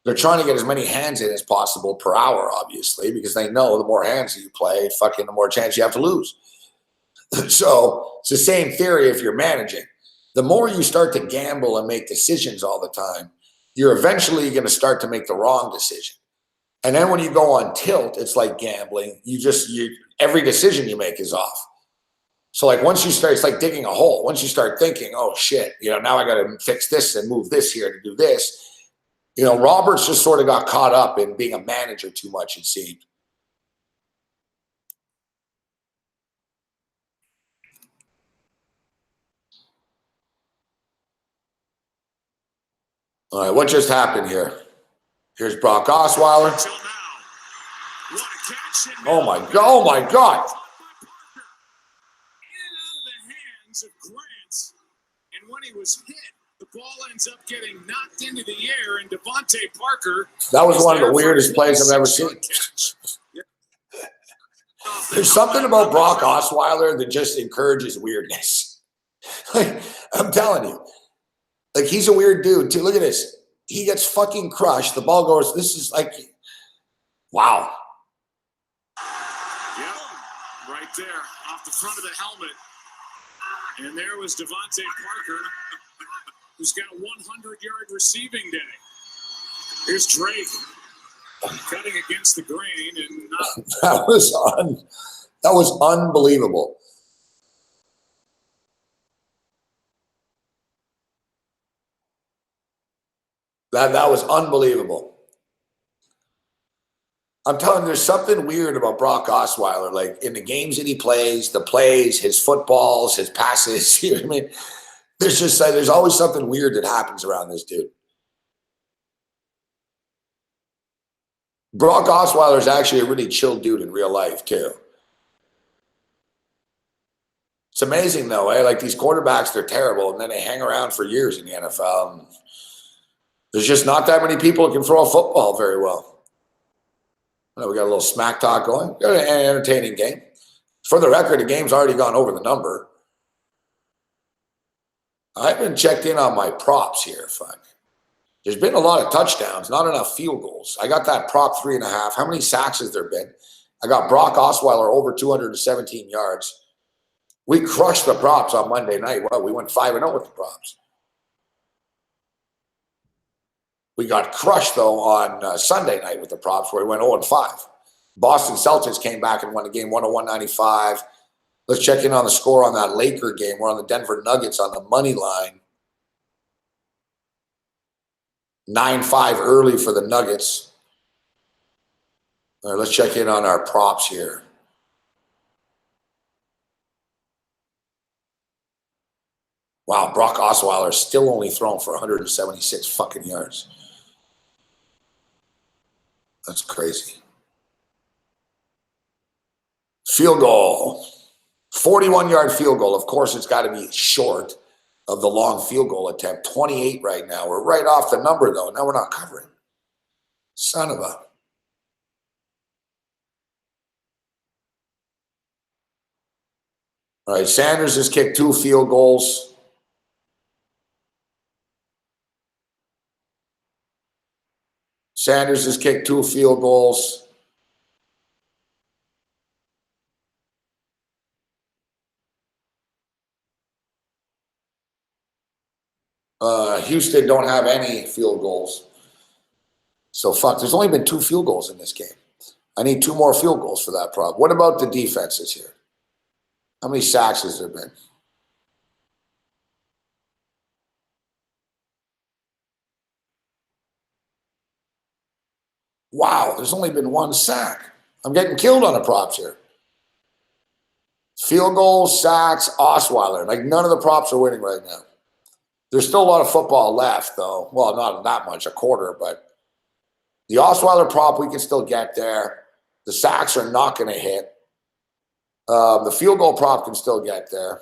They're trying to get as many hands in as possible per hour, obviously, because they know the more hands that you play, fucking the more chance you have to lose. So it's the same theory if you're managing. The more you start to gamble and make decisions all the time, you're eventually going to start to make the wrong decision. And then when you go on tilt, it's like gambling. Every decision you make is off. So like once you start, it's like digging a hole. Once you start thinking, oh shit, now I got to fix this and move this here to do this. Roberts just sort of got caught up in being a manager too much, it seemed. All right, what just happened here? Here's Brock Osweiler. Oh my God! Oh my God! Of Grant, and when he was hit, the ball ends up getting knocked into the air, and Devontae Parker. That was one of the weirdest plays I've ever seen. There's something about Brock Osweiler that just encourages weirdness. Like, I'm telling you, like he's a weird dude too. Look at this. He gets fucking crushed. The ball goes. This is like, wow. Yep, right there, off the front of the helmet. And there was Devontae Parker, who's got a 100-yard receiving day. Here's Drake cutting against the grain, and that was unbelievable. That was unbelievable. I'm telling you, there's something weird about Brock Osweiler. Like in the games that he plays, the plays, his footballs, his passes. You know what I mean? There's always something weird that happens around this dude. Brock Osweiler is actually a really chill dude in real life too. It's amazing though, eh? Like these quarterbacks, they're terrible, and then they hang around for years in the NFL. There's just not that many people who can throw a football very well. We got a little smack talk going. Got an entertaining game. For the record, the game's already gone over the number. I haven't checked in on my props here. Fuck. There's been a lot of touchdowns, not enough field goals. I got that prop 3.5. How many sacks has there been? I got Brock Osweiler over 217 yards. We crushed the props on Monday night. Well, we went 5-0 with the props. We got crushed, though, on Sunday night with the props where we went 0-5. Boston Celtics came back and won the game 101-95. Let's check in on the score on that Laker game. We're on the Denver Nuggets on the money line. 9-5 early for the Nuggets. All right, let's check in on our props here. Wow, Brock Osweiler is still only thrown for 176 fucking yards. That's crazy. Field goal. 41-yard field goal. Of course, it's got to be short of the long field goal attempt. 28 right now. We're right off the number, though. Now we're not covering. Son of a... All right, Sanders has kicked 2 field goals. Sanders has kicked 2 field goals. Houston don't have any field goals. So, fuck, there's only been 2 field goals in this game. I need 2 more field goals for that problem. What about the defenses here? How many sacks has there been? Wow, there's only been 1 sack. I'm getting killed on the props here. Field goals, sacks, Osweiler. Like, none of the props are winning right now. There's still a lot of football left, though. Well, not that much, a quarter, but the Osweiler prop, we can still get there. The sacks are not going to hit. The field goal prop can still get there.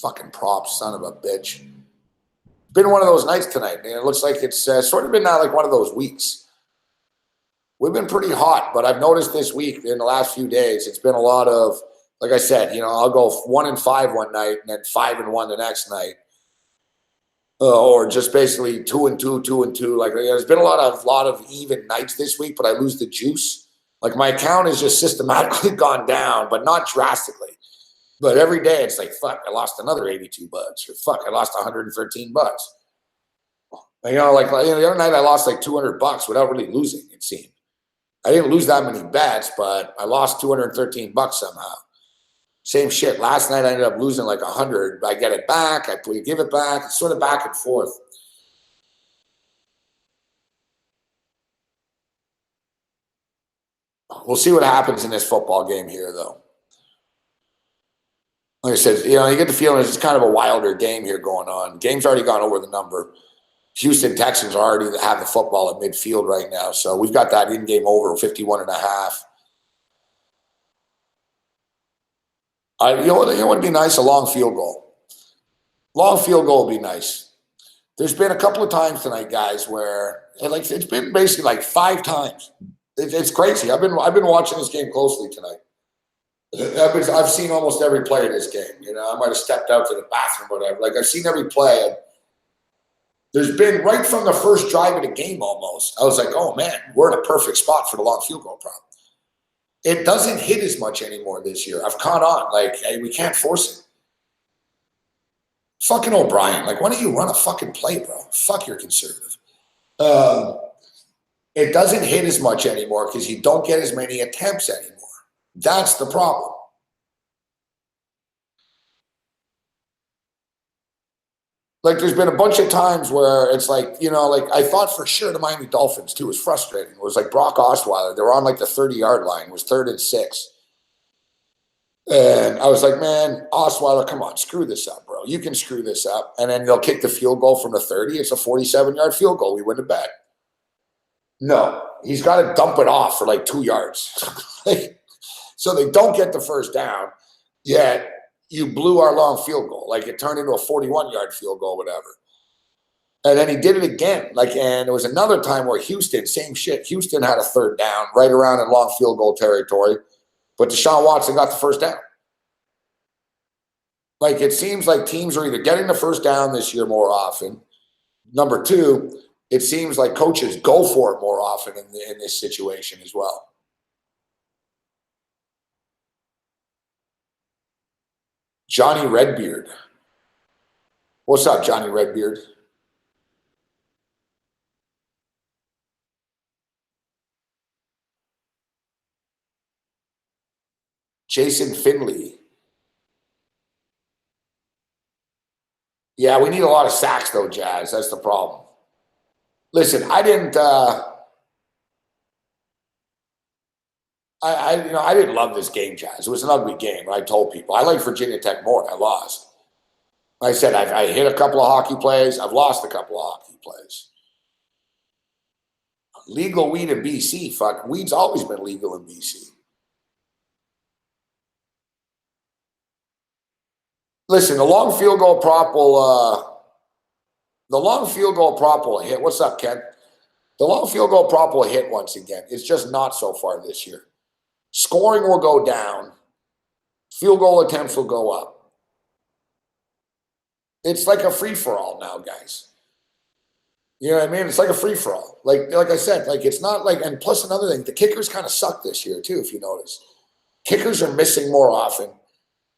Fucking props, son of a bitch. It's been one of those nights tonight, man. It looks like it's sort of been not like one of those weeks. We've been pretty hot, but I've noticed this week, in the last few days, it's been a lot of, like I said, you know, I'll go 1-5 one night and then 5-1 the next night. Or just basically 2-2, 2-2. Like, there's been a lot of even nights this week, but I lose the juice. Like, my account has just systematically gone down, but not drastically. But every day it's like, fuck, I lost another $82. Or fuck, I lost $113. You know, like, the other night I lost like $200 without really losing, it seemed. I didn't lose that many bets, but I lost $213 somehow. Same shit. Last night I ended up losing like 100. I get it back. I give it back. It's sort of back and forth. We'll see what happens in this football game here, though. Like I said, you know, you get the feeling it's kind of a wilder game here going on. Game's already gone over the number. Houston Texans already have the football at midfield right now. So we've got that in-game over 51.5. You know what would be nice? A long field goal. Long field goal would be nice. There's been a couple of times tonight, guys, where it's been basically like 5 times. It's crazy. I've been watching this game closely tonight. I've seen almost every play of this game. You know, I might have stepped out to the bathroom or whatever. Like, I've seen every play. And there's been, right from the first drive of the game almost, I was like, oh, man, we're in a perfect spot for the long field goal problem. It doesn't hit as much anymore this year. I've caught on. Like, hey, we can't force it. Fucking O'Brien. Like, why don't you run a fucking play, bro? Fuck, you're conservative. It doesn't hit as much anymore because you don't get as many attempts anymore. That's the problem. Like, there's been a bunch of times where it's like, you know, like, I thought for sure the Miami Dolphins, too, was frustrating. It was like Brock Osweiler. They were on, like, the 30-yard line. It was 3rd and 6. And I was like, man, Osweiler, come on, screw this up, bro. You can screw this up. And then they'll kick the field goal from the 30. It's a 47-yard field goal. We win the bet. No, he's got to dump it off for, like, 2 yards. So they don't get the first down, yet you blew our long field goal. Like, it turned into a 41-yard field goal, whatever. And then he did it again. Like, and there was another time where Houston, same shit. Houston had a 3rd down right around in long field goal territory, but Deshaun Watson got the first down. Like, it seems like teams are either getting the first down this year more often. Number 2, it seems like coaches go for it more often in this situation as well. Johnny Redbeard. What's up, Johnny Redbeard? Jason Finley. Yeah, we need a lot of sacks though, Jazz. That's the problem. Listen, I didn't I didn't love this game, Jazz. It was an ugly game. I told people I like Virginia Tech more. I lost. I said I hit a couple of hockey plays. I've lost a couple of hockey plays. Legal weed in BC. Fuck, weed's always been legal in BC. Listen, the long field goal prop will hit. What's up, Ken? The long field goal prop will hit once again. It's just not so far this year. Scoring will go down. Field goal attempts will go up. It's like a free-for-all now, guys. You know what I mean? It's like a free-for-all. Like I said, like it's not like, and plus another thing, the kickers kind of suck this year too, if you notice. Kickers are missing more often.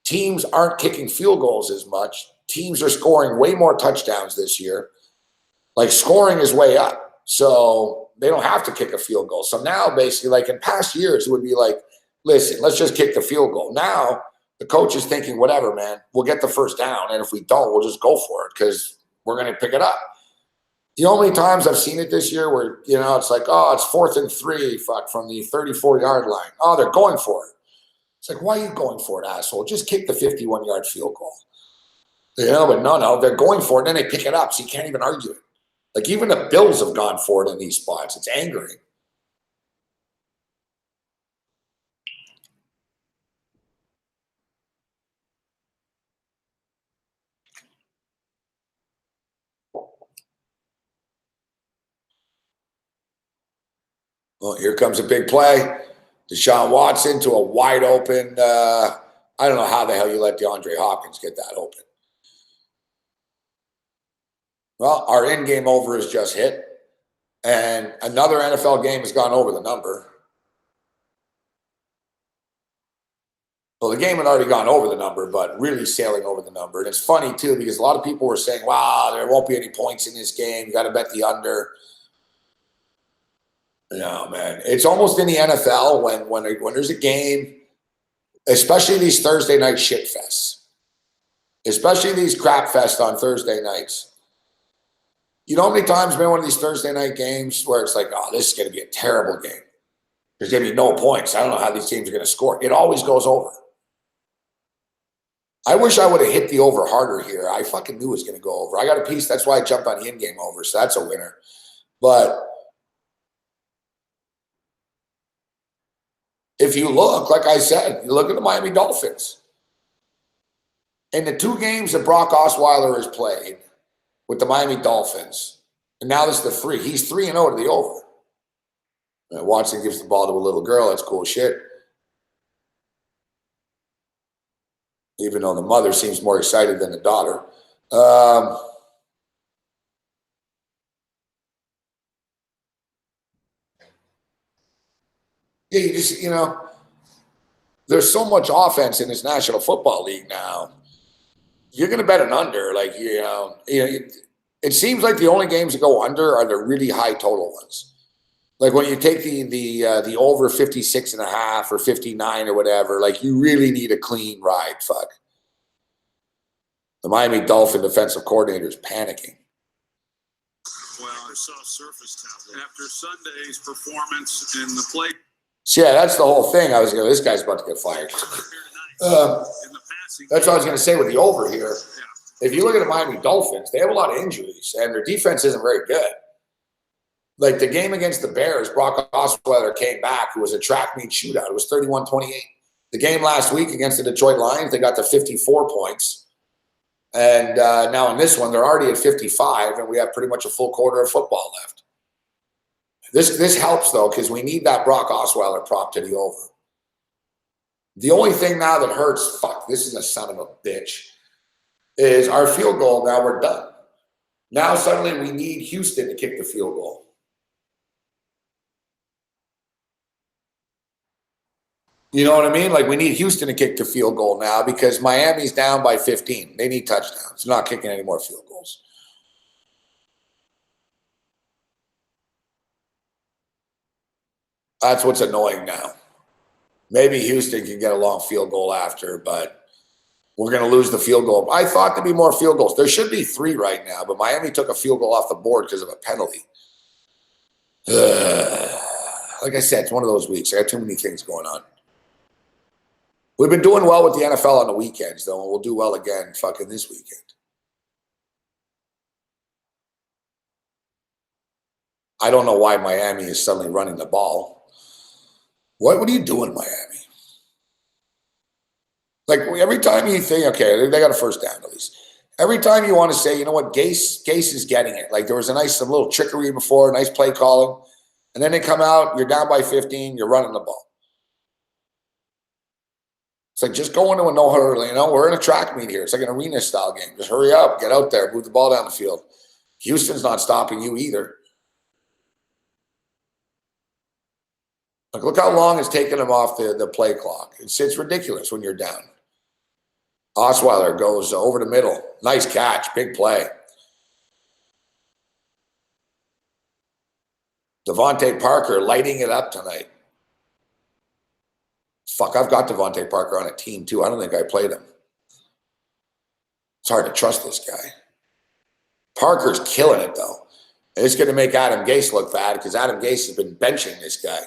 Teams aren't kicking field goals as much. Teams are scoring way more touchdowns this year. Like scoring is way up. So they don't have to kick a field goal. So now basically, like in past years, it would be like, listen, let's just kick the field goal. Now the coach is thinking, whatever, man, we'll get the first down. And if we don't, we'll just go for it because we're going to pick it up. The only times I've seen it this year where, you know, it's like, oh, it's 4th and 3, fuck, from the 34-yard line. Oh, they're going for it. It's like, why are you going for it, asshole? Just kick the 51-yard field goal. You know, but no, they're going for it, and then they pick it up, so you can't even argue it. Like, even the Bills have gone for it in these spots. It's angering. Well, here comes a big play. Deshaun Watson to a wide open. I don't know how the hell you let DeAndre Hopkins get that open. Well, our in-game over is just hit. And another NFL game has gone over the number. Well, the game had already gone over the number, but really sailing over the number. And it's funny, too, because a lot of people were saying, wow, there won't be any points in this game. You got to bet the under. No, man. It's almost in the NFL when there's a game, especially these Thursday night shit fests, especially these crap fests on Thursday nights. You know how many times been one of these Thursday night games where it's like, oh, this is going to be a terrible game. There's going to be no points. I don't know how these teams are going to score. It always goes over. I wish I would have hit the over harder here. I fucking knew it was going to go over. I got a piece. That's why I jumped on the in-game over. So that's a winner. But if you look, like I said, you look at the Miami Dolphins. In the 2 games that Brock Osweiler has played with the Miami Dolphins, and now this is the 3. He's 3-0 to the over. And Watson gives the ball to a little girl. That's cool shit. Even though the mother seems more excited than the daughter. Yeah, you just, you know, there's so much offense in this National Football League now. You're going to bet an under. Like, it seems like the only games that go under are the really high total ones. Like when you take the over 56.5 or 59 or whatever, like you really need a clean ride. Fuck. The Miami Dolphin defensive coordinator is panicking. Well, soft surface tablet. After Sunday's performance in the play. So yeah, that's the whole thing. I was going, this guy's about to get fired. That's what I was going to say with the over here. If you look at the Miami Dolphins, they have a lot of injuries, and their defense isn't very good. Like the game against the Bears, Brock Osweiler came back. It was a track meet shootout. It was 31-28. The game last week against the Detroit Lions, they got to 54 points. And now in this one, they're already at 55, and we have pretty much a full quarter of football left. This helps, though, because we need that Brock Osweiler prop to the over. The only thing now that hurts, fuck, this is a son of a bitch, is our field goal. Now we're done. Now suddenly we need Houston to kick the field goal. You know what I mean? Like, we need Houston to kick the field goal now because Miami's down by 15. They need touchdowns. They're not kicking any more field goals. That's what's annoying now. Maybe Houston can get a long field goal after, but we're going to lose the field goal. I thought there'd be more field goals. There should be 3 right now, but Miami took a field goal off the board because of a penalty. Like I said, it's one of those weeks. I got too many things going on. We've been doing well with the NFL on the weekends, though, and we'll do well again fucking this weekend. I don't know why Miami is suddenly running the ball. What are you doing, Miami? Like, every time you think, okay, they got a first down at least. Every time you want to say, you know what, Gase is getting it. Like, there was some little trickery before, nice play calling. And then they come out, you're down by 15, you're running the ball. It's like, just go into a no-hurry. You know, we're in a track meet here. It's like an arena-style game. Just hurry up, get out there, move the ball down the field. Houston's not stopping you either. Like, look how long it's taken them off the play clock. It's ridiculous when you're down. Osweiler goes over the middle. Nice catch, big play. Devontae Parker lighting it up tonight. Fuck, I've got Devontae Parker on a team too. I don't think I played him. It's hard to trust this guy. Parker's killing it though. And it's going to make Adam Gase look bad because Adam Gase has been benching this guy.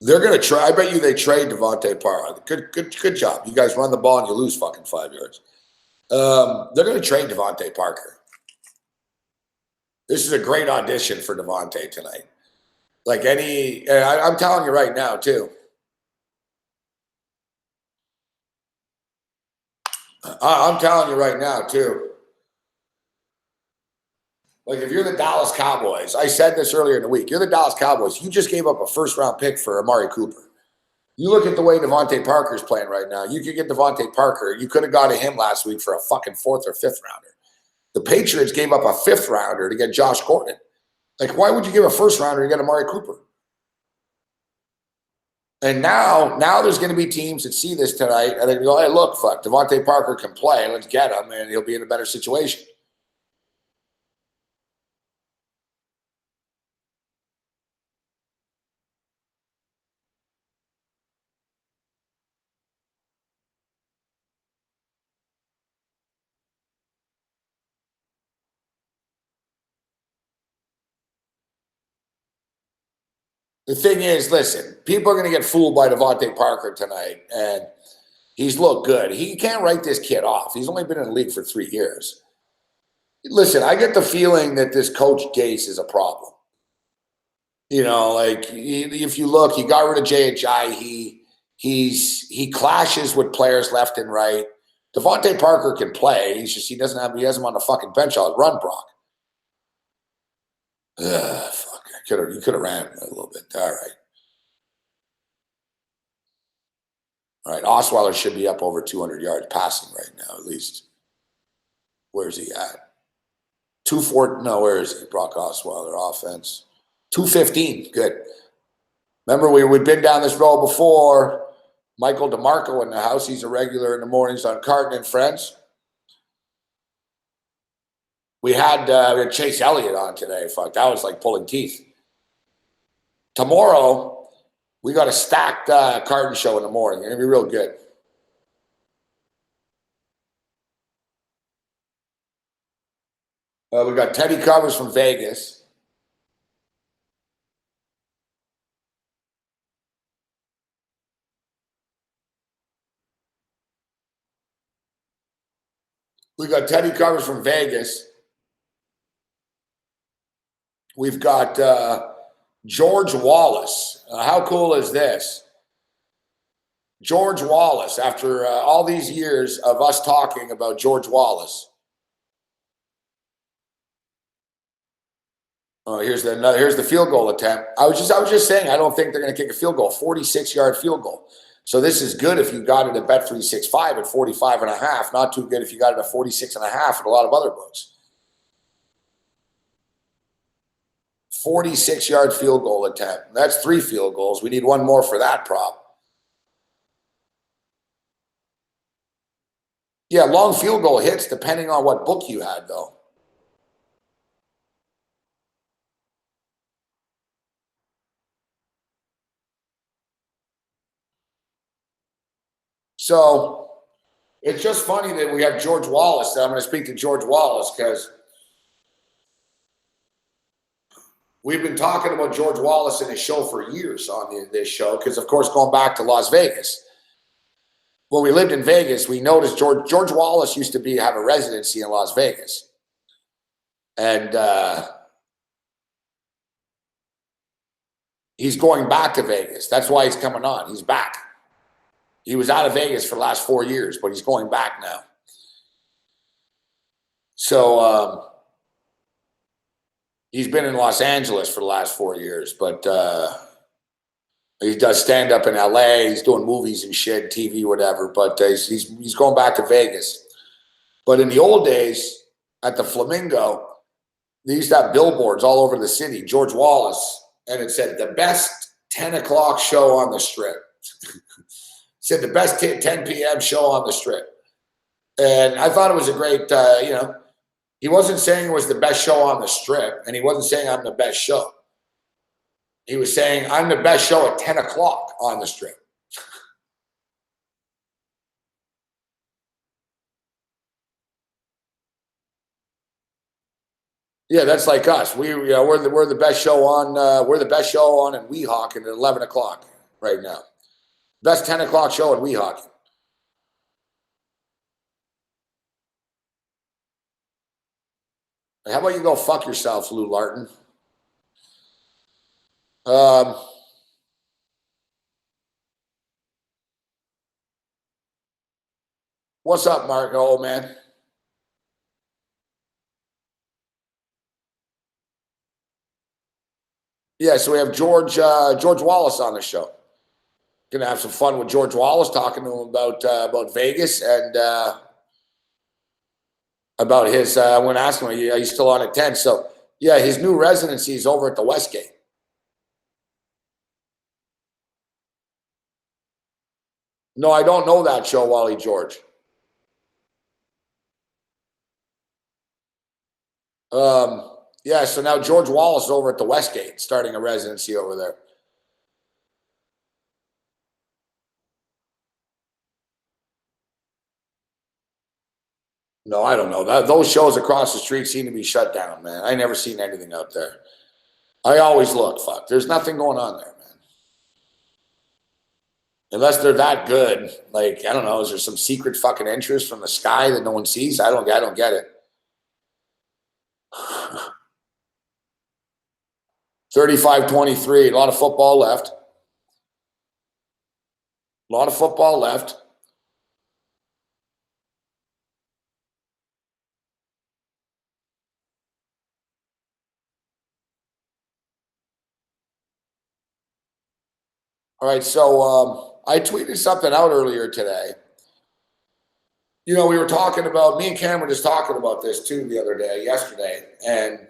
They're going to try. I bet you they trade Devontae Parker. Good job. You guys run the ball and you lose fucking 5 yards. They're going to trade Devontae Parker. This is a great audition for Devontae tonight. Like I'm telling you right now too. I'm telling you right now too. Like, if you're the Dallas Cowboys, I said this earlier in the week, you're the Dallas Cowboys. You just gave up a first-round pick for Amari Cooper. You look at the way Devontae Parker's playing right now. You could get Devontae Parker. You could have got him last week for a fucking 4th or 5th rounder. The Patriots gave up a 5th rounder to get Josh Gordon. Like, why would you give a 1st rounder to get Amari Cooper? And now there's going to be teams that see this tonight and they're going to go, hey, look, fuck, Devontae Parker can play. Let's get him, and he'll be in a better situation. The thing is, listen, people are going to get fooled by Devontae Parker tonight, and he's looked good. He can't write this kid off. He's only been in the league for 3 years. Listen, I get the feeling that this coach Gase is a problem. You know, like, if you look, he got rid of J.H.I. He clashes with players left and right. Devontae Parker can play. He's just he has him on the fucking bench. I'll run Brock. Fuck. You could have ran a little bit. All right. Osweiler should be up over 200 yards passing right now, at least. Where's he at? 240. No, where is he? Brock Osweiler, offense. 215. Good. Remember, we've been down this road before. Michael DeMarco in the house. He's a regular in the mornings on Carton and Friends. We had Chase Elliott on today. Fuck, that was like pulling teeth. Tomorrow, we got a stacked Carton show in the morning. It's going to be real good. We got Teddy Covers from Vegas. We got Teddy Covers from Vegas. We've got George Wallace. How cool is this? George Wallace, after all these years of us talking about George Wallace. Oh, here's the field goal attempt. I was just saying, I don't think they're going to kick a field goal, 46-yard field goal. So this is good if you got it at Bet365 at 45.5. Not too good if you got it at 46.5 at a lot of other books. 46-yard field goal attempt. That's 3 field goals. We need 1 more for that prop. Yeah, long field goal hits depending on what book you had, though. So it's just funny that we have George Wallace. I'm going to speak to George Wallace because we've been talking about George Wallace in his show for years on this show because, of course, going back to Las Vegas. When we lived in Vegas, we noticed George Wallace used to have a residency in Las Vegas. And he's going back to Vegas. That's why he's coming on. He's back. He was out of Vegas for the last 4 years, but he's going back now. So he's been in Los Angeles for the last 4 years, but he does stand up in LA. He's doing movies and shit, TV, whatever. But he's going back to Vegas. But in the old days, at the Flamingo, they used to have billboards all over the city. George Wallace, and it said the best 10 o'clock show on the Strip. Said the best 10 p.m. show on the Strip. And I thought it was a great, he wasn't saying it was the best show on the Strip, and he wasn't saying I'm the best show. He was saying I'm the best show at 10 o'clock on the Strip. Yeah, that's like us. We're the best show on. We're the best show on in Weehawken at 11 o'clock right now. Best 10 o'clock show in Weehawken. How about you go fuck yourself, Lou Larton? What's up, Mark, old man? Yeah, so we have George Wallace on the show. Gonna have some fun with George Wallace, talking to him about Vegas and about his. I'm gonna ask him, are you still on at 10? So yeah, his new residency is over at the Westgate. No, I don't know that show, Wally George. Yeah, so now George Wallace is over at the Westgate, starting a residency over there. No, I don't know. Those shows across the street seem to be shut down, man. I never seen anything out there. I always look, fuck. There's nothing going on there, man. Unless they're that good. Like, I don't know, is there some secret fucking entrance from the sky that no one sees? I don't get it. 35-23, a lot of football left. A lot of football left. All right, so I tweeted something out earlier today. You know, we were talking about, me and Cam were just talking about this too yesterday, and,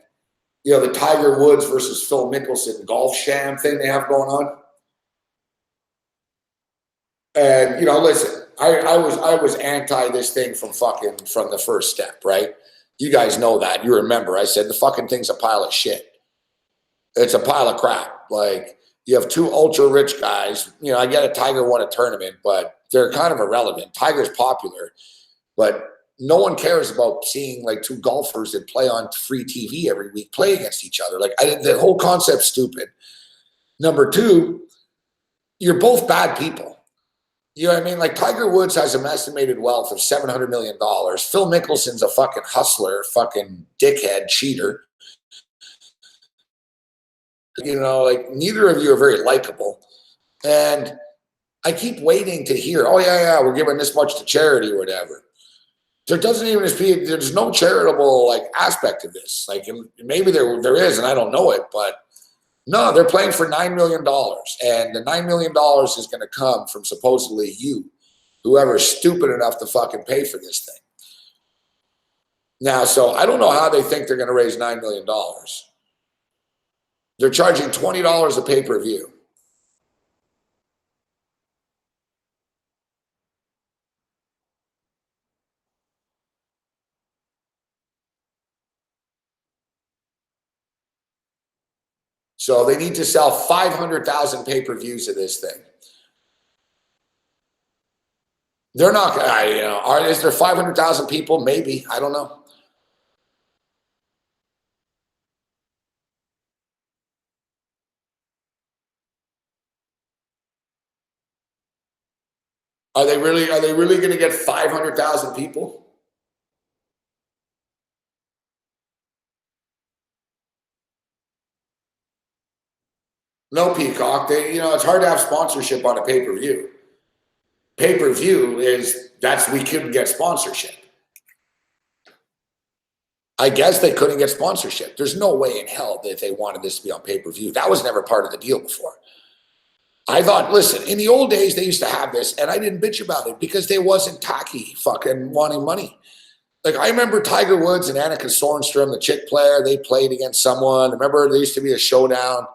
you know, the Tiger Woods versus Phil Mickelson golf sham thing they have going on. And, you know, listen, I was anti this thing from the first step, right? You guys know that. You remember, I said the fucking thing's a pile of shit. It's a pile of crap. Like, you have 2 ultra rich guys. You know, I get it, Tiger won a tournament, but they're kind of irrelevant. Tiger's popular, but no one cares about seeing like 2 golfers that play on free TV every week play against each other. Like, the whole concept's stupid. Number 2, you're both bad people. You know what I mean? Like, Tiger Woods has an estimated wealth of $700 million. Phil Mickelson's a fucking hustler, fucking dickhead, cheater. You know, like, neither of you are very likable. And I keep waiting to hear, oh, yeah, we're giving this much to charity or whatever. There doesn't even be, there's no charitable, like, aspect of this. Like, maybe there is, and I don't know it, but no, they're playing for $9 million. And the $9 million is going to come from supposedly you, whoever's stupid enough to fucking pay for this thing. Now, so I don't know how they think they're going to raise $9 million. They're charging $20 a pay-per-view. So they need to sell 500,000 pay-per-views of this thing. They're not, is there 500,000 people? Maybe. I don't know. Are they really going to get 500,000 people? No, Peacock. It's hard to have sponsorship on a pay-per-view. Pay-per-view we couldn't get sponsorship. I guess they couldn't get sponsorship. There's no way in hell that they wanted this to be on pay-per-view. That was never part of the deal before. I thought, listen, in the old days, they used to have this, and I didn't bitch about it because they wasn't tacky fucking wanting money. Like, I remember Tiger Woods and Annika Sorenstam, the chick player, they played against someone. Remember, there used to be a showdown.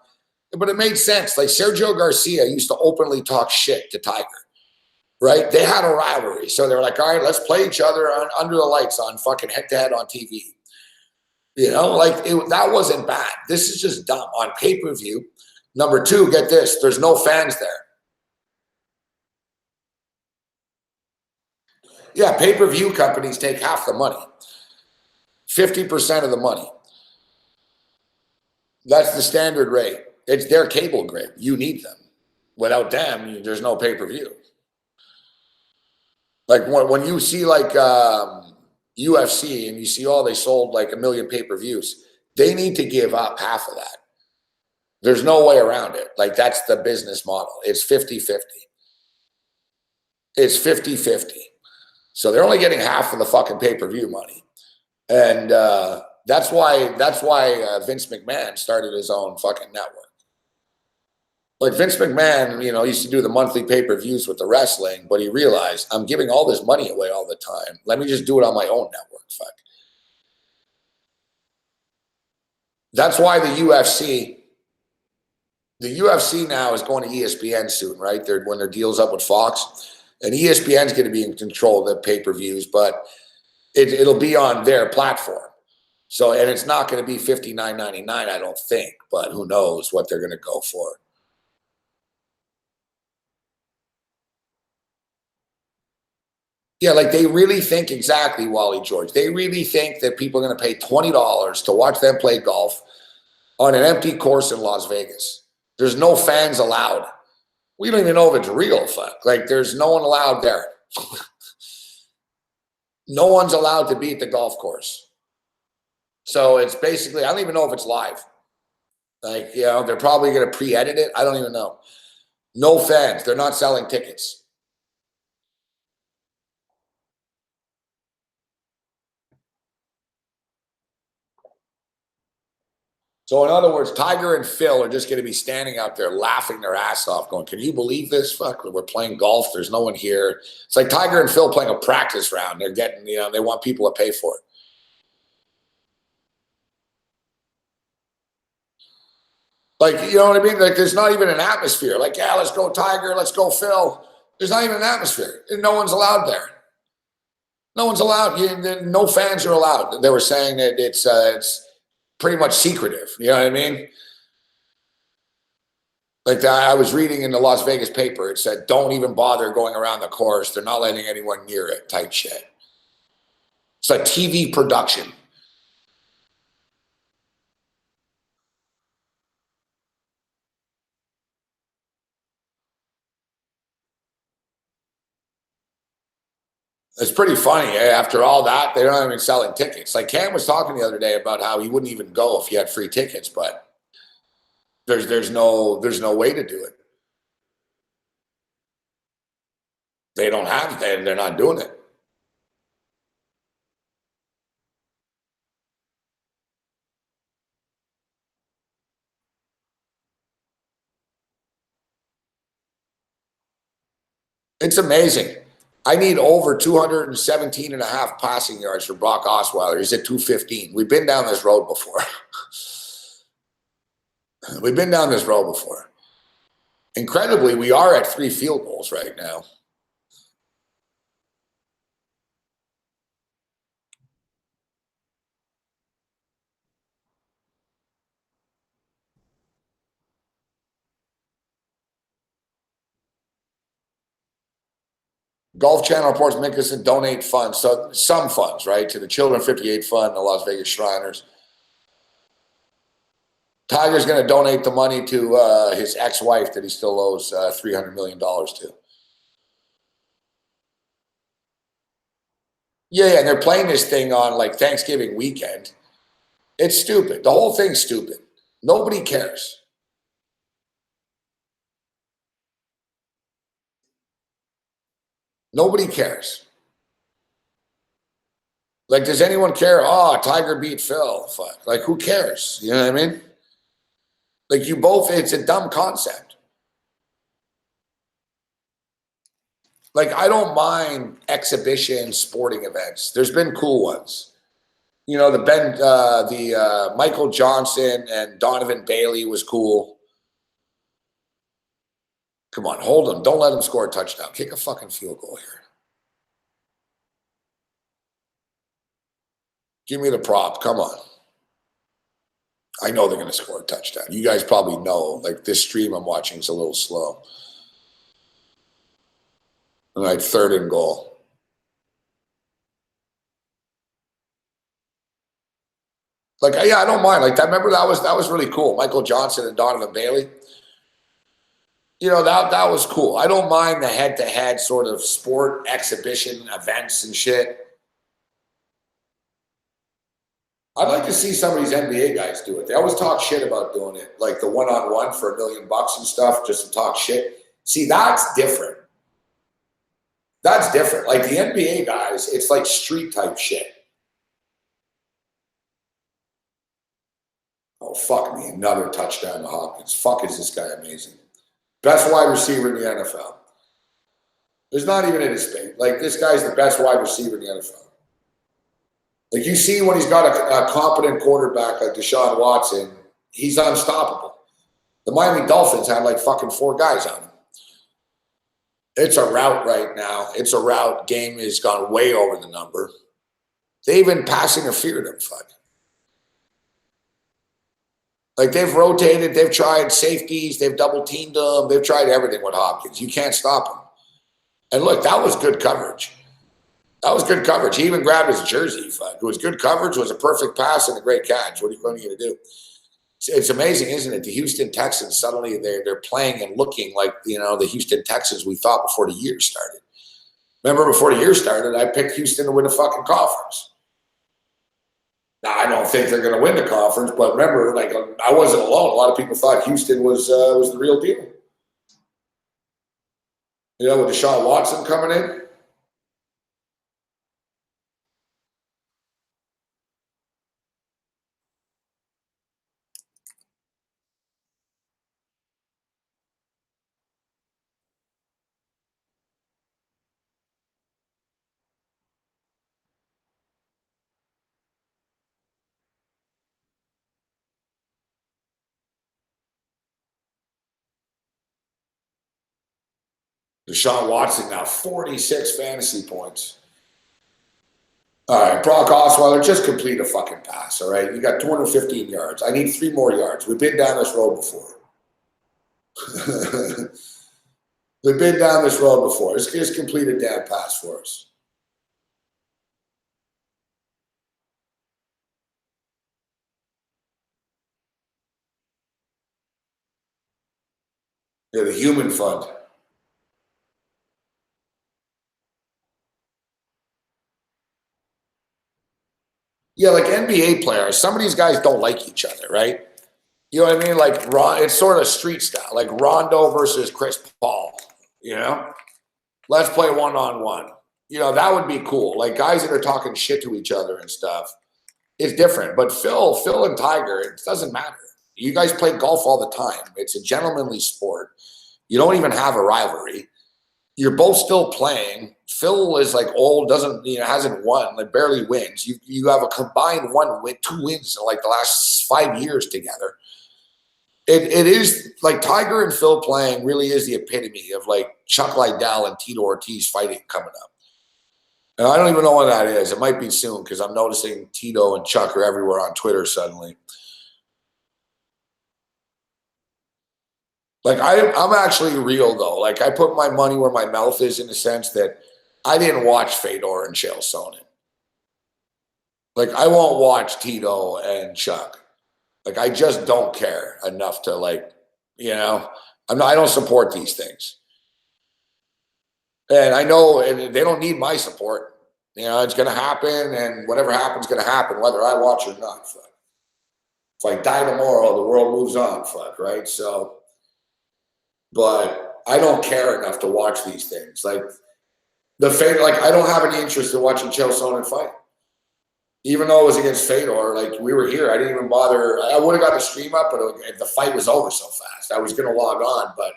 But it made sense. Like, Sergio Garcia used to openly talk shit to Tiger, right? They had a rivalry. So they were like, all right, let's play each other under the lights on fucking head-to-head on TV. That wasn't bad. This is just dumb. On pay-per-view, number two, get this, there's no fans there. Yeah, pay-per-view companies take half the money, 50% of the money. That's the standard rate. It's their cable grid. You need them. Without them, there's no pay-per-view. Like when you see like UFC and you see, they sold like 1 million pay-per-views, they need to give up half of that. There's no way around it. Like, that's the business model. It's 50-50. It's 50-50. So they're only getting half of the fucking pay-per-view money. And that's why Vince McMahon started his own fucking network. Like, Vince McMahon, used to do the monthly pay-per-views with the wrestling, but he realized, I'm giving all this money away all the time. Let me just do it on my own network. Fuck. That's why the UFC now is going to ESPN soon, right? When their deal's up with Fox. And ESPN's going to be in control of the pay-per-views, but it'll be on their platform. So, and it's not going to be $59.99, I don't think, but who knows what they're going to go for. Yeah, like, they really think exactly, Wally George. They really think that people are going to pay $20 to watch them play golf on an empty course in Las Vegas. There's no fans allowed. We don't even know if it's real, fuck. Like, there's no one allowed there. No one's allowed to be at the golf course. So it's basically, I don't even know if it's live. Like, they're probably going to pre-edit it. I don't even know. No fans. They're not selling tickets. So in other words, Tiger and Phil are just going to be standing out there laughing their ass off going, can you believe this? Fuck, we're playing golf. There's no one here. It's like Tiger and Phil playing a practice round. They're getting, they want people to pay for it. Like, you know what I mean? Like, there's not even an atmosphere. Like, yeah, let's go Tiger, let's go Phil. There's not even an atmosphere. No one's allowed there. No one's allowed. No fans are allowed. They were saying that it's pretty much secretive. You know what I mean? Like, I was reading in the Las Vegas paper, it said, don't even bother going around the course. They're not letting anyone near it type shit. It's like TV production. It's pretty funny. After all that, they're not even selling tickets. Like, Cam was talking the other day about how he wouldn't even go if he had free tickets, but there's no way to do it. They don't have, they're not doing it. It's amazing. I need over 217 and a half passing yards for Brock Osweiler. He's at 215. We've been down this road before. We've been down this road before. Incredibly, we are at 3 field goals right now. Golf Channel reports Mickelson donate funds, so some funds, right, to the Children 58 Fund, the Las Vegas Shriners. Tiger's going to donate the money to his ex-wife that he still owes $300 million to. Yeah, and they're playing this thing on like Thanksgiving weekend. It's stupid. The whole thing's stupid. Nobody cares. Nobody cares. Like, does anyone care? Oh, Tiger beat Phil. Fuck. Like, who cares? You know what I mean? Like, you both, it's a dumb concept. Like, I don't mind exhibition sporting events. There's been cool ones. You know, the Michael Johnson and Donovan Bailey was cool. Come on, hold him. Don't let him score a touchdown. Kick a fucking field goal here. Give me the prop. Come on. I know they're going to score a touchdown. You guys probably know. Like, this stream I'm watching is a little slow. All right, 3rd and goal. Like, yeah, I don't mind. Like, that. Remember that was really cool. Michael Johnson and Donovan Bailey. You know, that was cool. I don't mind the head-to-head sort of sport exhibition events and shit. I'd like to see some of these NBA guys do it. They always talk shit about doing it, like the one-on-one for $1 million and stuff, just to talk shit. See, that's different. That's different. Like the NBA guys, it's like street type shit. Oh, fuck me. Another touchdown to Hopkins. Fuck, is this guy amazing. Best wide receiver in the NFL. There's not even in his debate. Like, this guy's the best wide receiver in the NFL. Like, you see when he's got a competent quarterback like Deshaun Watson, he's unstoppable. The Miami Dolphins had like fucking 4 guys on him. It's a rout right now. It's a rout. Game has gone way over the number. They even pass interfered him, fuck. Like, they've rotated, they've tried safeties, they've double teamed him, they've tried everything with Hopkins. You can't stop him. And look, that was good coverage. That was good coverage. He even grabbed his jersey. Fuck. It was good coverage. It was a perfect pass and a great catch. What are you going to do? It's amazing, isn't it? The Houston Texans, suddenly they're playing and looking like, you know, the Houston Texans we thought before the year started. Remember, before the year started, I picked Houston to win the fucking conference. Now, I don't think they're going to win the conference, but remember, like, I wasn't alone. A lot of people thought Houston was the real deal. You know, with Deshaun Watson coming in. Deshaun Watson now 46 fantasy points. All right, Brock Osweiler, just complete a fucking pass, all right? You got 215 yards. I need 3 more yards. We've been down this road before. We've been down this road before. Just complete a damn pass for us. Yeah, the human fund. Yeah, like NBA players, some of these guys don't like each other, right? You know what I mean? Like, it's sort of street style, like Rondo versus Chris Paul, you know? Let's play one-on-one. You know, that would be cool. Like, guys that are talking shit to each other and stuff. It's different. But Phil and Tiger, it doesn't matter. You guys play golf all the time. It's a gentlemanly sport. You don't even have a rivalry. You're both still playing. Phil is like old, hasn't won, like barely wins. You have a combined 2 wins in like the last 5 years together. It is like Tiger and Phil playing really is the epitome of like Chuck Liddell and Tito Ortiz fighting coming up. And I don't even know what that is. It might be soon because I'm noticing Tito and Chuck are everywhere on Twitter suddenly. Like I'm actually real though. Like I put my money where my mouth is in the sense that I didn't watch Fedor and Chael Sonnen. Like I won't watch Tito and Chuck. Like I just don't care enough to like, I don't support these things. And I know and they don't need my support. It's gonna happen and whatever happens is gonna happen, whether I watch or not. Fuck. If I die tomorrow, the world moves on, fuck, right? So, but I don't care enough to watch these things. Like I don't have any interest in watching Chael Sonnen fight. Even though it was against Fedor, like we were here, I didn't even bother. I would have got the stream up, but the fight was over so fast. I was going to log on, but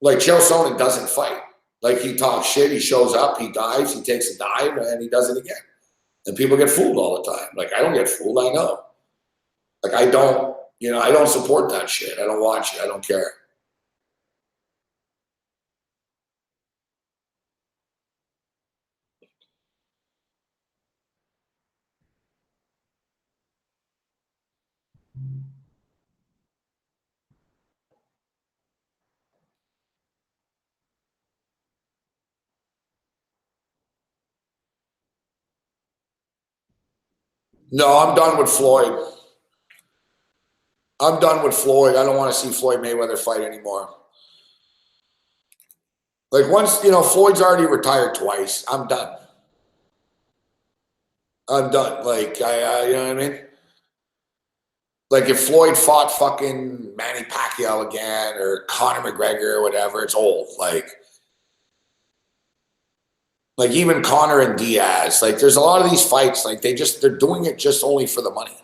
like Chael Sonnen doesn't fight. Like he talks shit, he shows up, he dives, he takes a dive, and he does it again. And people get fooled all the time. Like I don't get fooled, I know. Like I don't support that shit. I don't watch it. I don't care. No, I'm done with Floyd. I'm done with Floyd. I don't want to see Floyd Mayweather fight anymore. Like once, Floyd's already retired twice. I'm done. I'm done. Like, you know what I mean? Like if Floyd fought fucking Manny Pacquiao again or Conor McGregor or whatever, it's old. Like even Conor and Diaz, like there's a lot of these fights, like they're doing it just only for the money.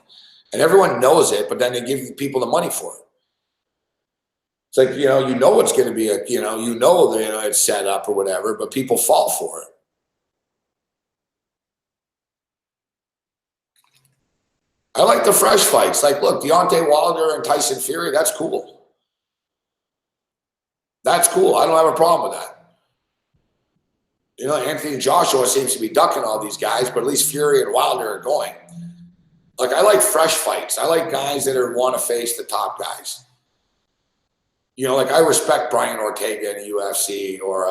And everyone knows it, but then they give people the money for it. It's like, it's going to be it's set up or whatever, but people fall for it. I like the fresh fights. Like, look, Deontay Wilder and Tyson Fury, that's cool. That's cool. I don't have a problem with that. Anthony Joshua seems to be ducking all these guys, but at least Fury and Wilder are going. Like, I like fresh fights. I like guys that want to face the top guys. Like I respect Brian Ortega in the UFC or,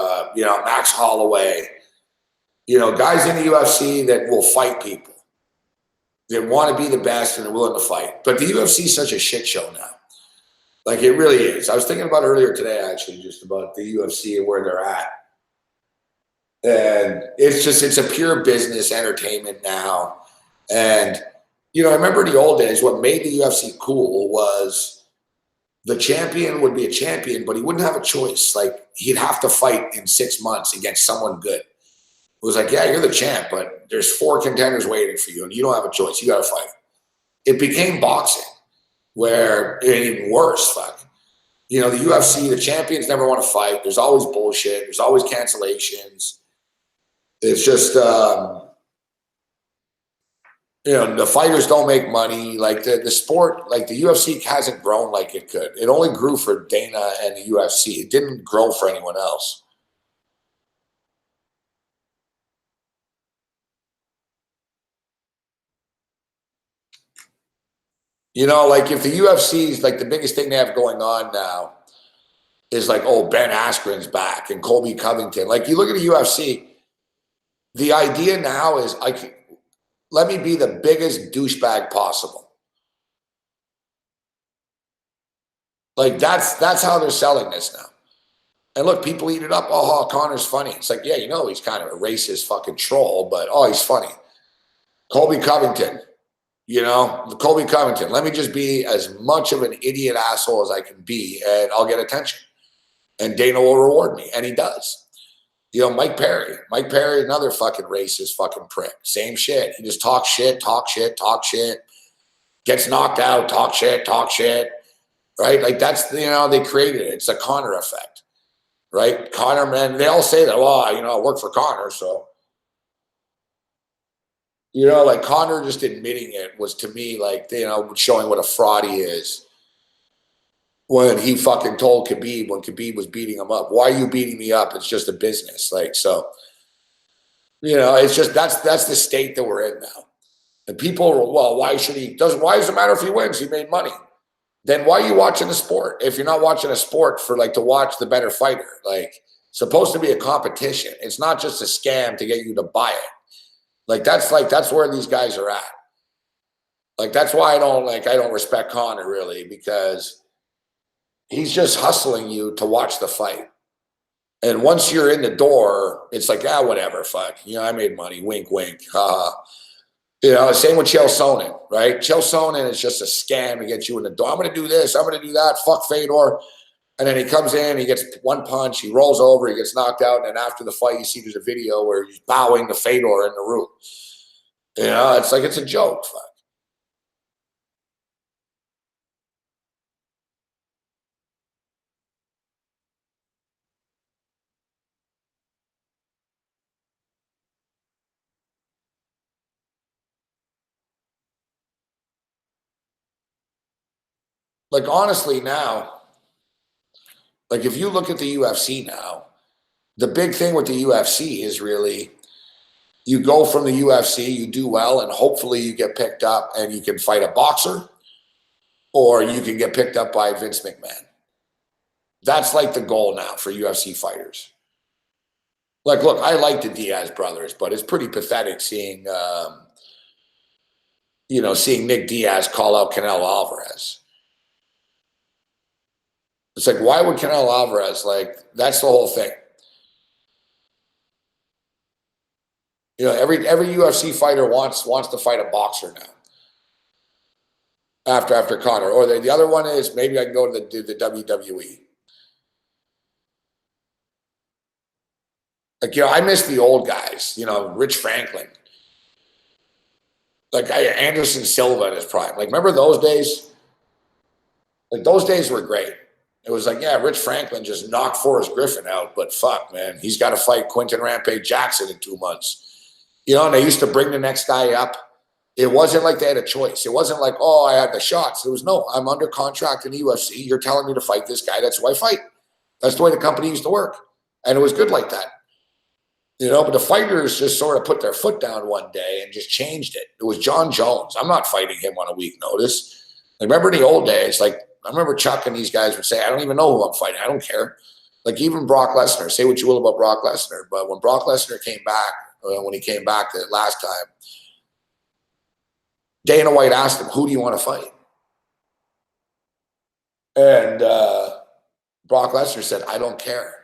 Max Holloway. Guys in the UFC that will fight people. They want to be the best and are willing to fight. But the UFC is such a shit show now. Like, it really is. I was thinking about earlier today, actually, just about the UFC and where they're at. And it's a pure business entertainment now. And, I remember in the old days, what made the UFC cool was the champion would be a champion, but he wouldn't have a choice. Like, he'd have to fight in 6 months against someone good. It was like, yeah, you're the champ, but there's 4 contenders waiting for you, and you don't have a choice. You got to fight. It became boxing, where even worse, fuck. The UFC, the champions never want to fight. There's always bullshit. There's always cancellations. It's just, the fighters don't make money. Like the sport, like the UFC hasn't grown like it could. It only grew for Dana and the UFC. It didn't grow for anyone else. Like if the UFC's like the biggest thing they have going on now is like, oh, Ben Askren's back and Colby Covington. Like you look at the UFC, the idea now is let me be the biggest douchebag possible. Like that's how they're selling this now. And look, people eat it up. Oh, Connor's funny. It's like, yeah, he's kind of a racist fucking troll, but he's funny. Colby Covington. Colby Covington, let me just be as much of an idiot asshole as I can be, and I'll get attention. And Dana will reward me, and he does. Mike Perry, another fucking racist fucking prick. Same shit. He just talks shit, gets knocked out, talk shit, right? Like that's, they created it. It's a Connor effect, right? Connor, man, they all say that, well, I work for Connor, so. Like Connor just admitting it was to me like, showing what a fraud he is. when he fucking told Khabib when Khabib was beating him up, "Why are you beating me up? It's just a business." Like, so, it's just that's the state that we're in now. And people are, well, why should he? Why does it matter if he wins? He made money. Then why are you watching the sport? If you're not watching a sport for to watch the better fighter, it's supposed to be a competition. It's not just a scam to get you to buy it. That's where these guys are at. That's why I don't respect Conor really, because he's just hustling you to watch the fight. And once you're in the door, it's like, whatever, fuck. I made money. Wink, wink. Same with Chael Sonnen, right? Chael Sonnen is just a scam to get you in the door. I'm going to do this. I'm going to do that. Fuck Fedor. And then he comes in, he gets one punch, he rolls over, he gets knocked out. And then after the fight, you see there's a video where he's bowing to Fedor in the room. It's like, it's a joke. Fuck. Honestly now, if you look at the UFC now, the big thing with the UFC is really you go from the UFC, you do well, and hopefully you get picked up and you can fight a boxer or you can get picked up by Vince McMahon. That's the goal now for UFC fighters. Look, I like the Diaz brothers, but it's pretty pathetic seeing, seeing Nick Diaz call out Canelo Alvarez. It's why would Canelo Alvarez, that's the whole thing. Every UFC fighter wants to fight a boxer now. After Conor. Or the other one is maybe I can go to the WWE. I miss the old guys, Rich Franklin. Anderson Silva in his prime. Remember those days? Those days were great. It was Rich Franklin just knocked Forrest Griffin out, but fuck, man, he's got to fight Quinton Rampage Jackson in 2 months. And they used to bring the next guy up. It wasn't like they had a choice. It wasn't oh, I had the shots. It was, no, I'm under contract in the UFC. You're telling me to fight this guy. That's who I fight. That's the way the company used to work. And it was good like that. But the fighters just sort of put their foot down one day and just changed it. It was John Jones. I'm not fighting him on a week notice. Remember in the old days, I remember Chuck and these guys would say, I don't even know who I'm fighting. I don't care. Even Brock Lesnar, say what you will about Brock Lesnar, but when Brock Lesnar came back, when he came back the last time, Dana White asked him, who do you want to fight? And Brock Lesnar said, I don't care.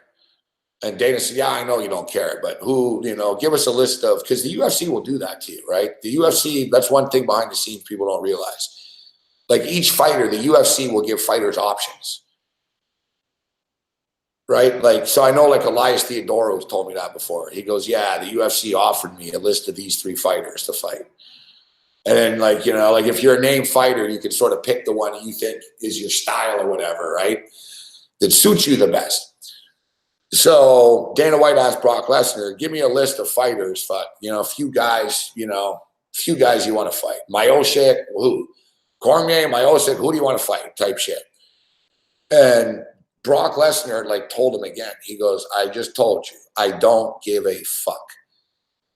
And Dana said, yeah, I know you don't care, but who, give us a list of, because the UFC will do that to you, right? The UFC, that's one thing behind the scenes people don't realize. Each fighter, the UFC will give fighters options. Right? So I know Elias Theodorou told me that before. He goes, yeah, the UFC offered me a list of these 3 fighters to fight. And then if you're a named fighter, you can sort of pick the one you think is your style or whatever, right? That suits you the best. So Dana White asked Brock Lesnar, give me a list of fighters, a few guys you want to fight. Miocic, who? Cormier, Miocic, who do you want to fight? Type shit. And Brock Lesnar told him again. He goes, I just told you, I don't give a fuck.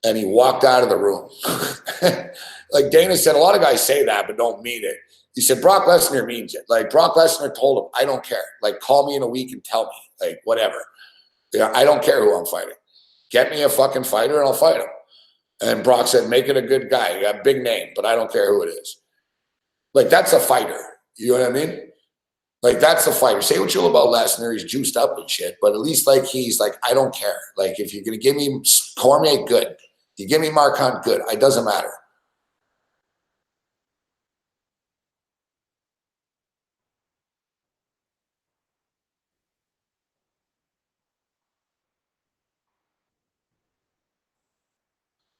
And he walked out of the room. Dana said, a lot of guys say that, but don't mean it. He said, Brock Lesnar means it. Brock Lesnar told him, I don't care. Call me in a week and tell me. Whatever. I don't care who I'm fighting. Get me a fucking fighter and I'll fight him. And Brock said, make it a good guy. You got a big name, but I don't care who it is. That's a fighter. You know what I mean? That's a fighter. Say what you will about Lesnar. He's juiced up and shit, but at least he's I don't care. If you're going to give me Cormier, good. If you give me Mark Hunt, good. It doesn't matter.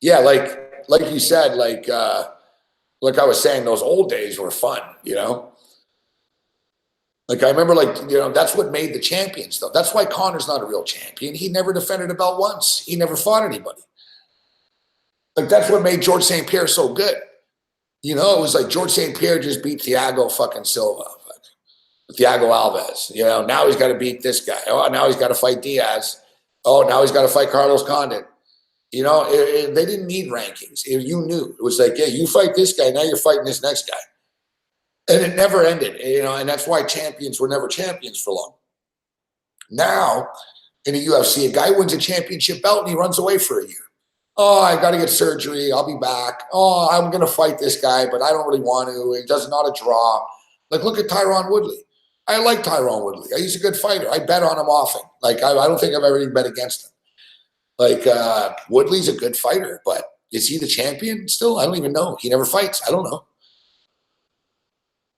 Yeah, like you said, like I was saying, those old days were fun, I remember, that's what made the champions, though. That's why Conor's not a real champion. He never defended a belt once. He never fought anybody. That's what made George St. Pierre so good. It was George St. Pierre just beat Thiago fucking Silva. Thiago Alves. You know, now he's got to beat this guy. Oh, now he's got to fight Diaz. Oh, now he's got to fight Carlos Condit. You know, they didn't need rankings. You knew. It was like, yeah, you fight this guy, now you're fighting this next guy. And it never ended, you know, and that's why champions were never champions for long. Now, in the UFC, a guy wins a championship belt and he runs away for a year. Oh, I got to get surgery. I'll be back. Oh, I'm going to fight this guy, but I don't really want to. He does not a draw. Like, look at Tyron Woodley. I like Tyron Woodley. He's a good fighter. I bet on him often. Like, I don't think I've ever even bet against him. Like, Woodley's a good fighter, but is he the champion still? I don't even know. He never fights. I don't know.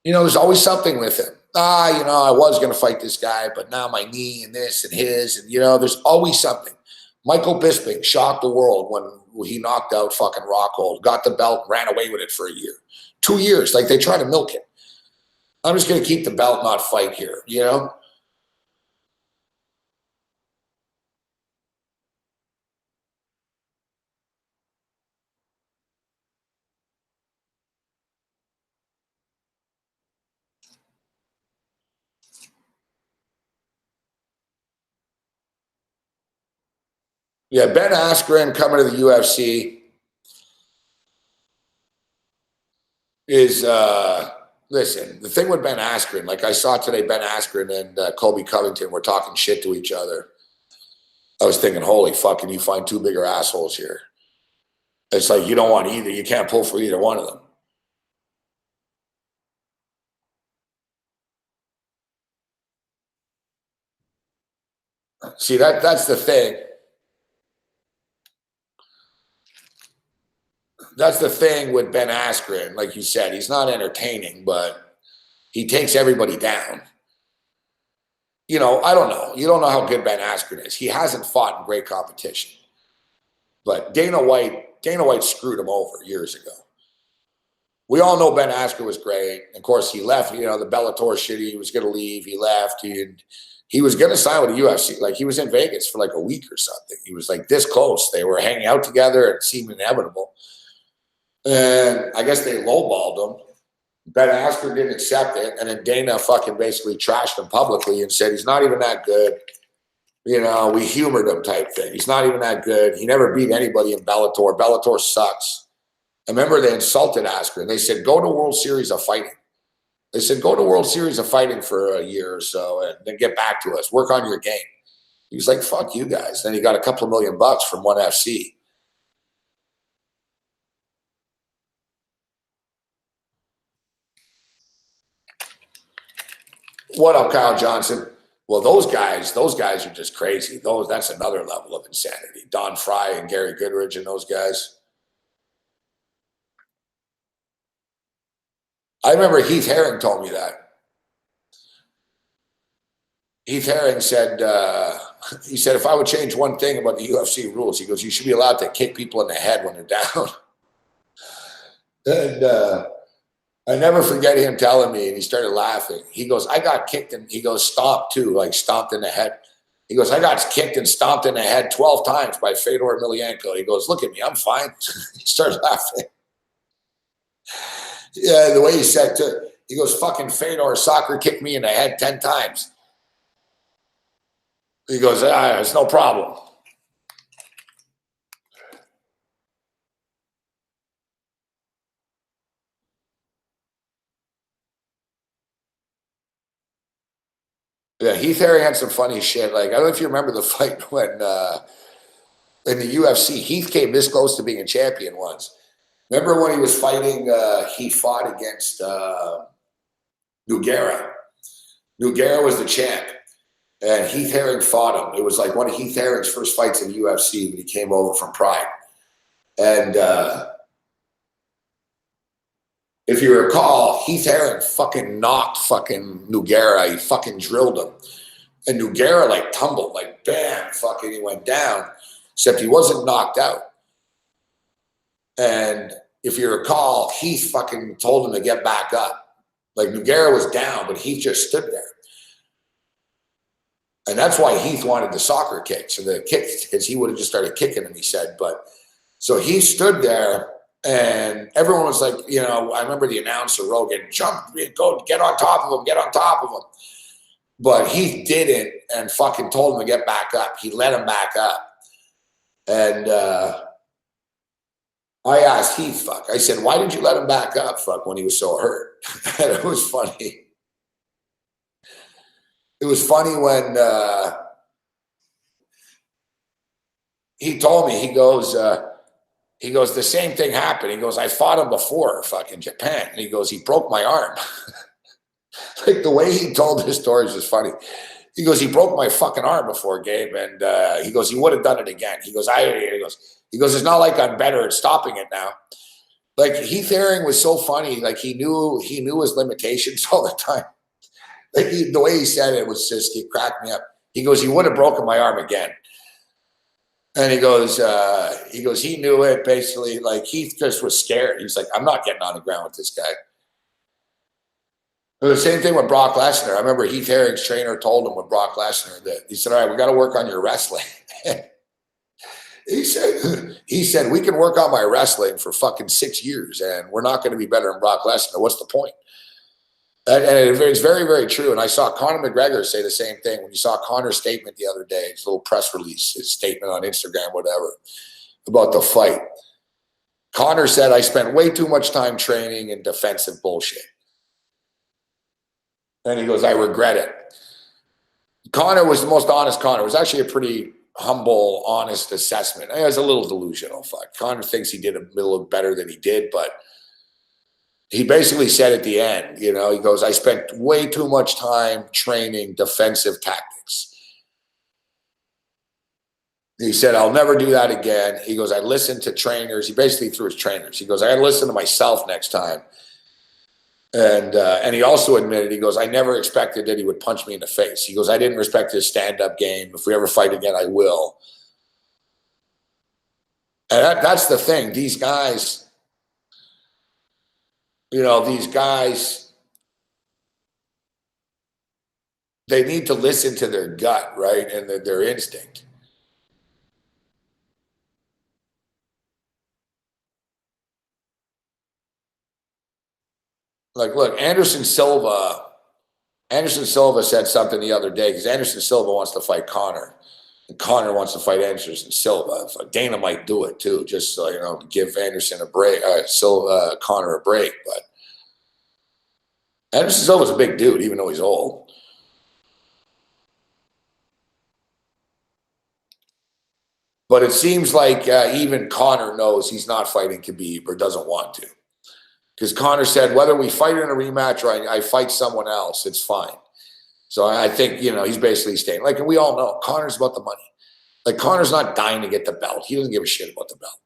You know, there's always something with him. You know, I was going to fight this guy, but now my knee and this and his, and, you know, there's always something. Michael Bisping shocked the world when he knocked out fucking Rockhold, got the belt, ran away with it for a year. 2 years. Like, they try to milk it. I'm just going to keep the belt, not fight here, you know? Yeah, Ben Askren coming to the UFC is, listen, the thing with Ben Askren, like I saw today, Ben Askren and Colby Covington were talking shit to each other. I was thinking, holy fuck, can you find two bigger assholes here? It's like, you don't want either. You can't pull for either one of them. See, that's the thing. That's the thing with Ben Askren. Like you said, he's not entertaining, but he takes everybody down. You know, I don't know. You don't know how good Ben Askren is. He hasn't fought in great competition. But Dana White screwed him over years ago. We all know Ben Askren was great. Of course, he left, you know, the Bellator shit. He was going to leave. He left. He was going to sign with the UFC. Like, he was in Vegas for like a week or something. He was like this close. They were hanging out together. It seemed inevitable. And I guess they lowballed him. Ben Askren didn't accept it. And then Dana fucking basically trashed him publicly and said, he's not even that good. You know, we humored him type thing. He's not even that good. He never beat anybody in Bellator. Bellator sucks. I remember they insulted Askren. They said, go to World Series of Fighting. They said, go to World Series of Fighting for a year or so and then get back to us. Work on your game. He was like, fuck you guys. Then he got a couple of $1 million from ONE FC. What up, Kyle Johnson? Well, those guys are just crazy. That's another level of insanity. Don Fry and Gary Goodridge and those guys. I remember Heath Herring told me that. Heath Herring said, he said, if I would change one thing about the UFC rules, he goes, you should be allowed to kick people in the head when they're down. And I never forget him telling me, and he started laughing. He goes, I got kicked, and he goes, stomped too, like stomped in the head. He goes, I got kicked and stomped in the head 12 times by Fedor Emelianenko. He goes, look at me, I'm fine. He started laughing. Yeah, the way he said to, he goes, fucking Fedor soccer kicked me in the head 10 times. He goes, it's no problem. Yeah, Heath Herring had some funny shit. Like, I don't know if you remember the fight when in the UFC, Heath came this close to being a champion once. Remember when he was fighting, he fought against Nogueira. Nogueira was the champ, and Heath Herring fought him. It was like one of Heath Herring's first fights in the UFC when he came over from Pride. And if you recall, Heath Herring fucking knocked fucking Nogueira. He fucking drilled him. And Nogueira like tumbled, like bam, fucking he went down, except he wasn't knocked out. And if you recall, Heath fucking told him to get back up. Like Nogueira was down, but Heath just stood there. And that's why Heath wanted the soccer kicks and the kicks, because he would have just started kicking him, he said. But so he stood there And everyone was like, you know, I remember the announcer, Rogan, jump, go, get on top of him, get on top of him. But he didn't and fucking told him to get back up. He let him back up. And I asked Heath, I said, why did you let him back up, when he was so hurt? And it was funny. It was funny when he told me, he goes, the same thing happened. He goes, I fought him before, fucking Japan. And he goes, he broke my arm. Like the way he told his stories was funny. He goes, he broke my fucking arm before, Gabe. And he goes, he would have done it again. He goes, it's not like I'm better at stopping it now. Like Heath Herring was so funny. Like he knew his limitations all the time. Like the way he said it was just, it cracked me up. He goes, he would have broken my arm again. And he goes, he knew it basically. Like Heath just was scared. He's like, I'm not getting on the ground with this guy. But the same thing with Brock Lesnar. I remember Heath Herring's trainer told him with Brock Lesnar that he said, all right, we got to work on your wrestling. He said, we can work on my wrestling for fucking 6 years and we're not going to be better than Brock Lesnar. What's the point? And it's very, very true. And I saw Conor McGregor say the same thing. When you saw Conor's statement the other day, his little press release, his statement on Instagram, whatever, about the fight. Conor said, I spent way too much time training in defensive bullshit. And he goes, I regret it. Conor was the most honest Conor. It was actually a pretty humble, honest assessment. It was a little delusional. Conor thinks he did a little better than he did, but he basically said at the end, you know, he goes, I spent way too much time training defensive tactics. He said, I'll never do that again. He goes, I listened to trainers. He basically threw his trainers. He goes, I got to listen to myself next time. And he also admitted, he goes, I never expected that he would punch me in the face. He goes, I didn't respect his stand-up game. If we ever fight again, I will. And that's the thing. These guys, you know, they need to listen to their gut, right? And their instinct. Like, look, Anderson Silva said something the other day because Anderson Silva wants to fight Conor. And Conor wants to fight Anderson Silva. Dana might do it too, just so, you know, give Anderson a break, Conor a break. But Anderson Silva's a big dude, even though he's old. But it seems like even Conor knows he's not fighting Khabib or doesn't want to. Because Conor said, whether we fight in a rematch or I fight someone else, it's fine. So I think, you know, he's basically staying. Like, and we all know, Conor's about the money. Like, Conor's not dying to get the belt. He doesn't give a shit about the belt.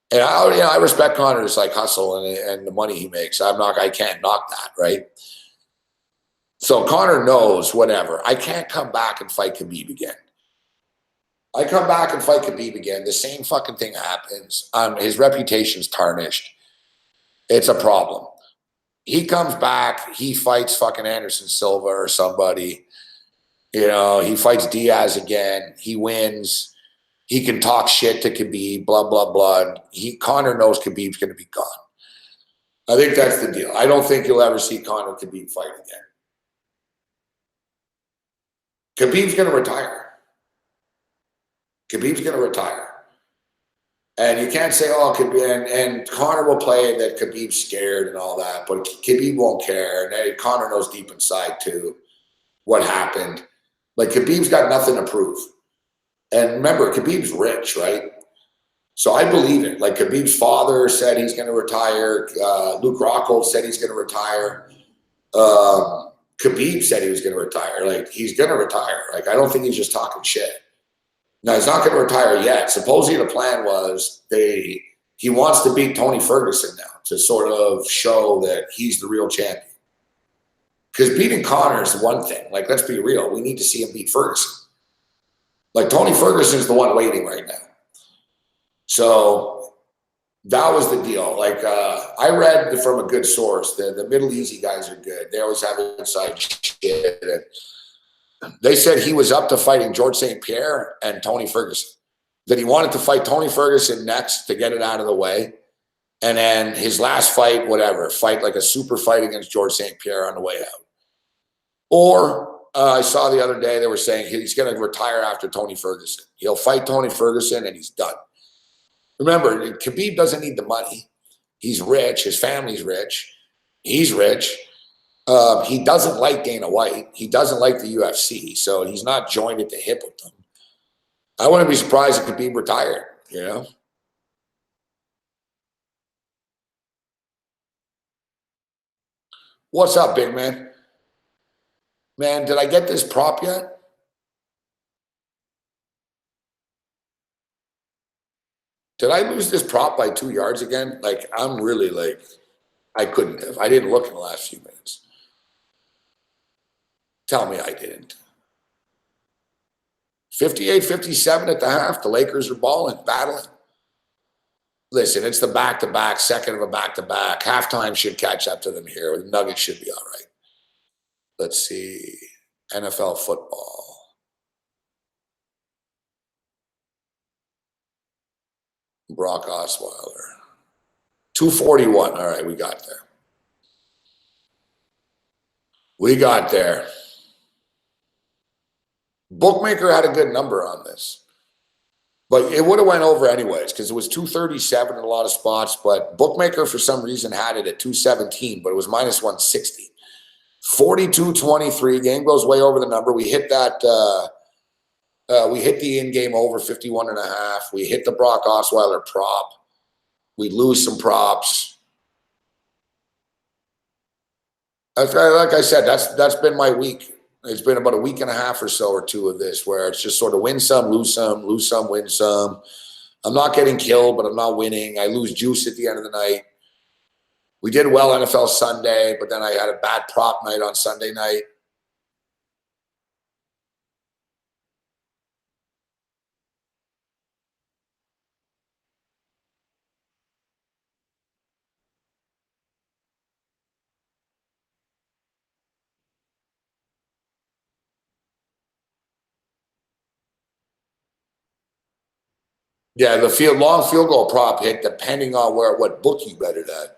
And I respect Conor's like hustle and the money he makes. I can't knock that, right? So Conor knows, whatever. I can't come back and fight Khabib again. I come back and fight Khabib again, the same fucking thing happens. His reputation's tarnished. It's a problem. He comes back, he fights fucking Anderson Silva or somebody. You know, he fights Diaz again. He wins. He can talk shit to Khabib, blah, blah, blah. Conor knows Khabib's going to be gone. I think that's the deal. I don't think you'll ever see Conor Khabib fight again. Khabib's going to retire. Khabib's going to retire. And you can't say, oh, and Conor will play that Khabib's scared and all that, but Khabib won't care. And Conor knows deep inside, too, what happened. Like, Khabib's got nothing to prove. And remember, Khabib's rich, right? So I believe it. Like, Khabib's father said he's going to retire. Luke Rockhold said he's going to retire. Khabib said he was going to retire. Like, he's going to retire. Like, I don't think he's just talking shit. Now, he's not going to retire yet. Supposedly the plan was he wants to beat Tony Ferguson now to sort of show that he's the real champion. Because beating Conor is one thing. Like, let's be real. We need to see him beat Ferguson. Like, Tony Ferguson's the one waiting right now. So that was the deal. Like, I read from a good source. The Middle Easy guys are good. They always have inside shit. And they said he was up to fighting George St. Pierre and Tony Ferguson. That he wanted to fight Tony Ferguson next to get it out of the way. And then his last fight, whatever, fight like a super fight against George St. Pierre on the way out. Or I saw the other day they were saying he's going to retire after Tony Ferguson. He'll fight Tony Ferguson and he's done. Remember, Khabib doesn't need the money. He's rich. His family's rich. He's rich. He doesn't like Dana White. He doesn't like the UFC, so he's not joined at the hip with them. I wouldn't be surprised if Khabib retired, you know? What's up, big man? Man, did I get this prop yet? Did I lose this prop by 2 yards again? Like, I'm really like, I couldn't have. I didn't look in the last few minutes. Tell me I didn't. 58-57 at the half. The Lakers are balling, battling. Listen, it's the back-to-back, second of a back-to-back. Halftime should catch up to them here. The Nuggets should be all right. Let's see. NFL football. Brock Osweiler. 241. All right, we got there. We got there. Bookmaker had a good number on this. But it would have went over anyways because it was 237 in a lot of spots. But Bookmaker, for some reason, had it at 217, but it was minus 160. 42-23. Game goes way over the number. We hit that. We hit the in-game over 51.5. We hit the Brock Osweiler prop. We lose some props. Like I said, that's been my week. It's been about a week and a half or so or two of this where it's just sort of win some, lose some, win some. I'm not getting killed, but I'm not winning. I lose juice at the end of the night. We did well NFL Sunday, but then I had a bad prop night on Sunday night. Yeah, the long field goal prop hit depending on what book you bet it at.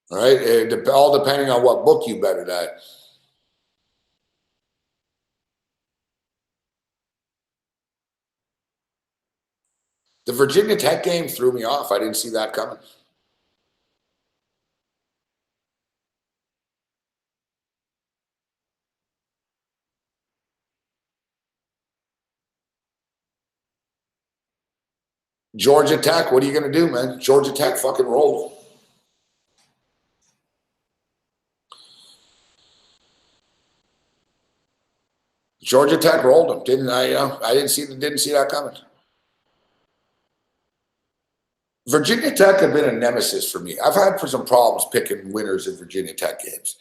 All right, all depending on what book you bet it at. The Virginia Tech game threw me off. I didn't see that coming. Georgia Tech, what are you going to do, man? Georgia Tech fucking rolled. Georgia Tech rolled them, didn't I? I didn't see that coming. Virginia Tech had been a nemesis for me. I've had some problems picking winners in Virginia Tech games.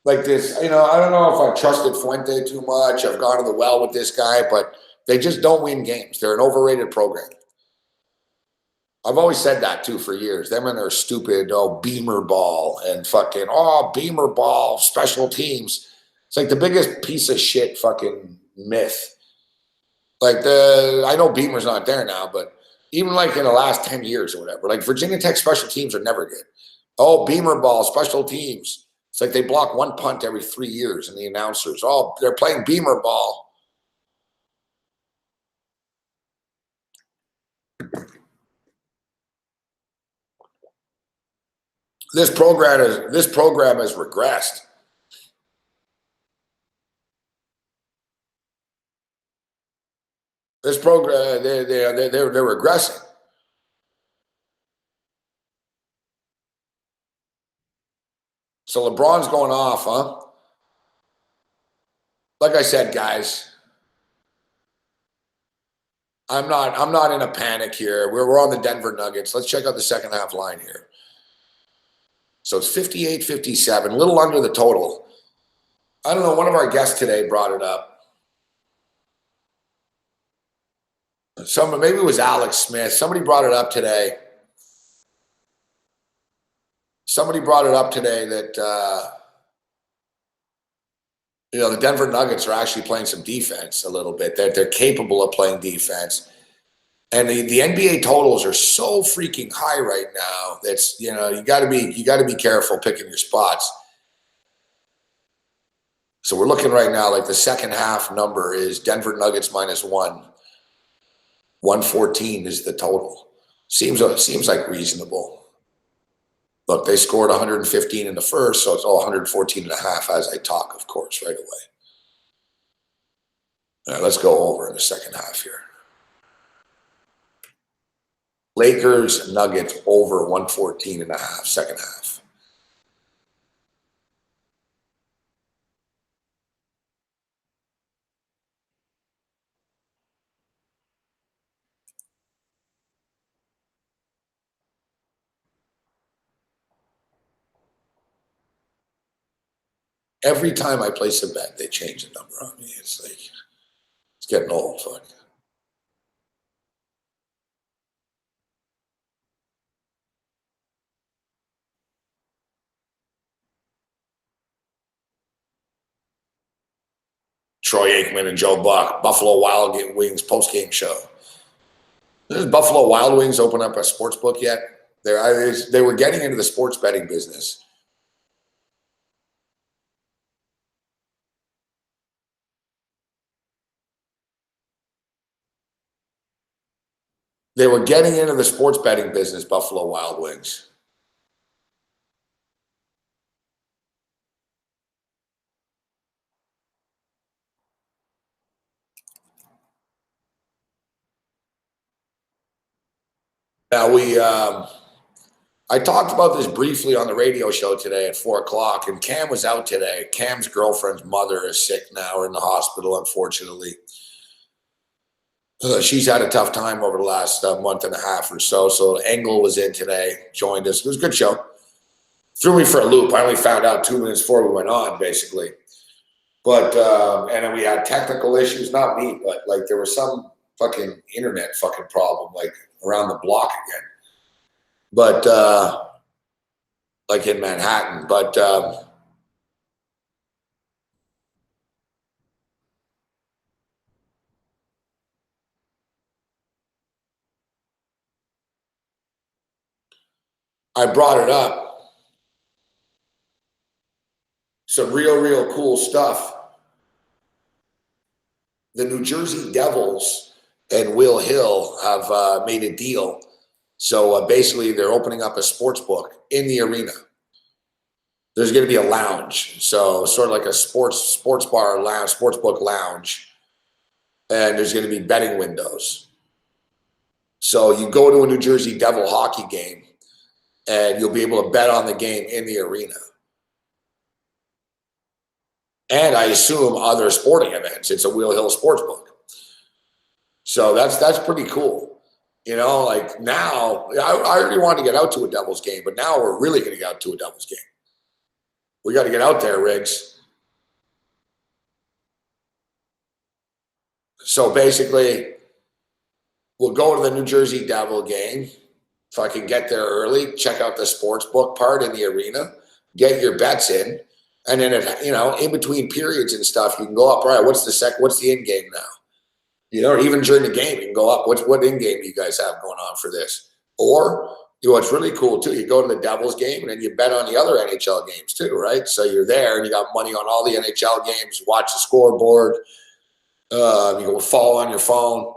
Like this, I don't know if I've trusted Fuente too much. I've gone to the well with this guy, but they just don't win games. They're an overrated program. I've always said that too for years. Them and their stupid, Beamer ball and fucking, Beamer ball, special teams. It's like the biggest piece of shit fucking myth. Like I know Beamer's not there now, but even like in the last 10 years or whatever, like Virginia Tech special teams are never good. Beamer ball, special teams. It's like they block one punt every 3 years and the announcers, they're playing Beamer ball. This program has regressed. This program, they're regressing. So LeBron's going off, huh? Like I said, guys, I'm not in a panic here. We're on the Denver Nuggets. Let's check out the second half line here. So it's 58-57, a little under the total. I don't know. One of our guests today brought it up. Maybe it was Alex Smith. Somebody brought it up today. somebody brought it up today that the Denver Nuggets are actually playing some defense a little bit. They're capable of playing defense. And the NBA totals are so freaking high right now. That's you got to be careful picking your spots. So we're looking right now like the second half number is Denver Nuggets -1. 114 is the total. Seems like reasonable. Look, they scored 115 in the first, so it's 114 and a half as I talk, of course, right away. All right, let's go over in the second half here. Lakers, Nuggets over 114 and a half, second half. Every time I place a bet, they change the number on me. It's like, it's getting old, fuck. Troy Aikman and Joe Buck, Buffalo Wild Wings post-game show. Does Buffalo Wild Wings open up a sports book yet? They were getting into the sports betting business. They were getting into the sports betting business, Buffalo Wild Wings. Now I talked about this briefly on the radio show today at 4:00, and Cam was out today. Cam's girlfriend's mother is sick now, or in the hospital, unfortunately. She's had a tough time over the last month and a half or so. So Engel was in today, joined us. It was a good show. Threw me for a loop. I only found out 2 minutes before we went on, basically. But and then we had technical issues, not me, but like there was some fucking internet fucking problem, like around the block again. But like in Manhattan. But I brought it up. Some real cool stuff. The New Jersey Devils and Will Hill have made a deal. So basically, they're opening up a sports book in the arena. There's going to be a lounge, so sort of like a sports bar lounge, sports book lounge, and there's going to be betting windows. So you go to a New Jersey Devil hockey game, and you'll be able to bet on the game in the arena. And I assume other sporting events. It's a Will Hill Sportsbook. So that's pretty cool. Like now, I already wanted to get out to a Devils game, but now we're really going to get out to a Devils game. We got to get out there, Riggs. So basically, we'll go to the New Jersey Devil game. If I can get there early, check out the sports book part in the arena, get your bets in. And then, in between periods and stuff, you can go up, right, what's the end game now? Even during the game, you can go up, what end game do you guys have going on for this? Or, it's really cool, too. You go to the Devils game, and then you bet on the other NHL games, too, right? So you're there, and you got money on all the NHL games, you watch the scoreboard, you go follow on your phone.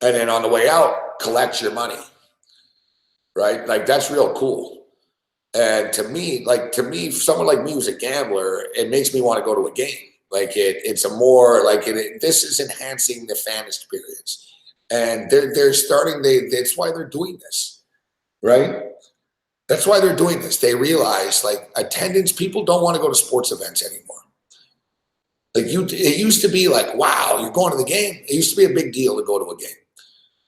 And then on the way out, collect your money, right? Like, that's real cool. And to me, someone like me who's a gambler, it makes me want to go to a game. Like it's a more like this is enhancing the fan experience, and they're starting. That's why they're doing this, right? That's why they're doing this. They realize like attendance. People don't want to go to sports events anymore. It used to be like, wow, you're going to the game. It used to be a big deal to go to a game.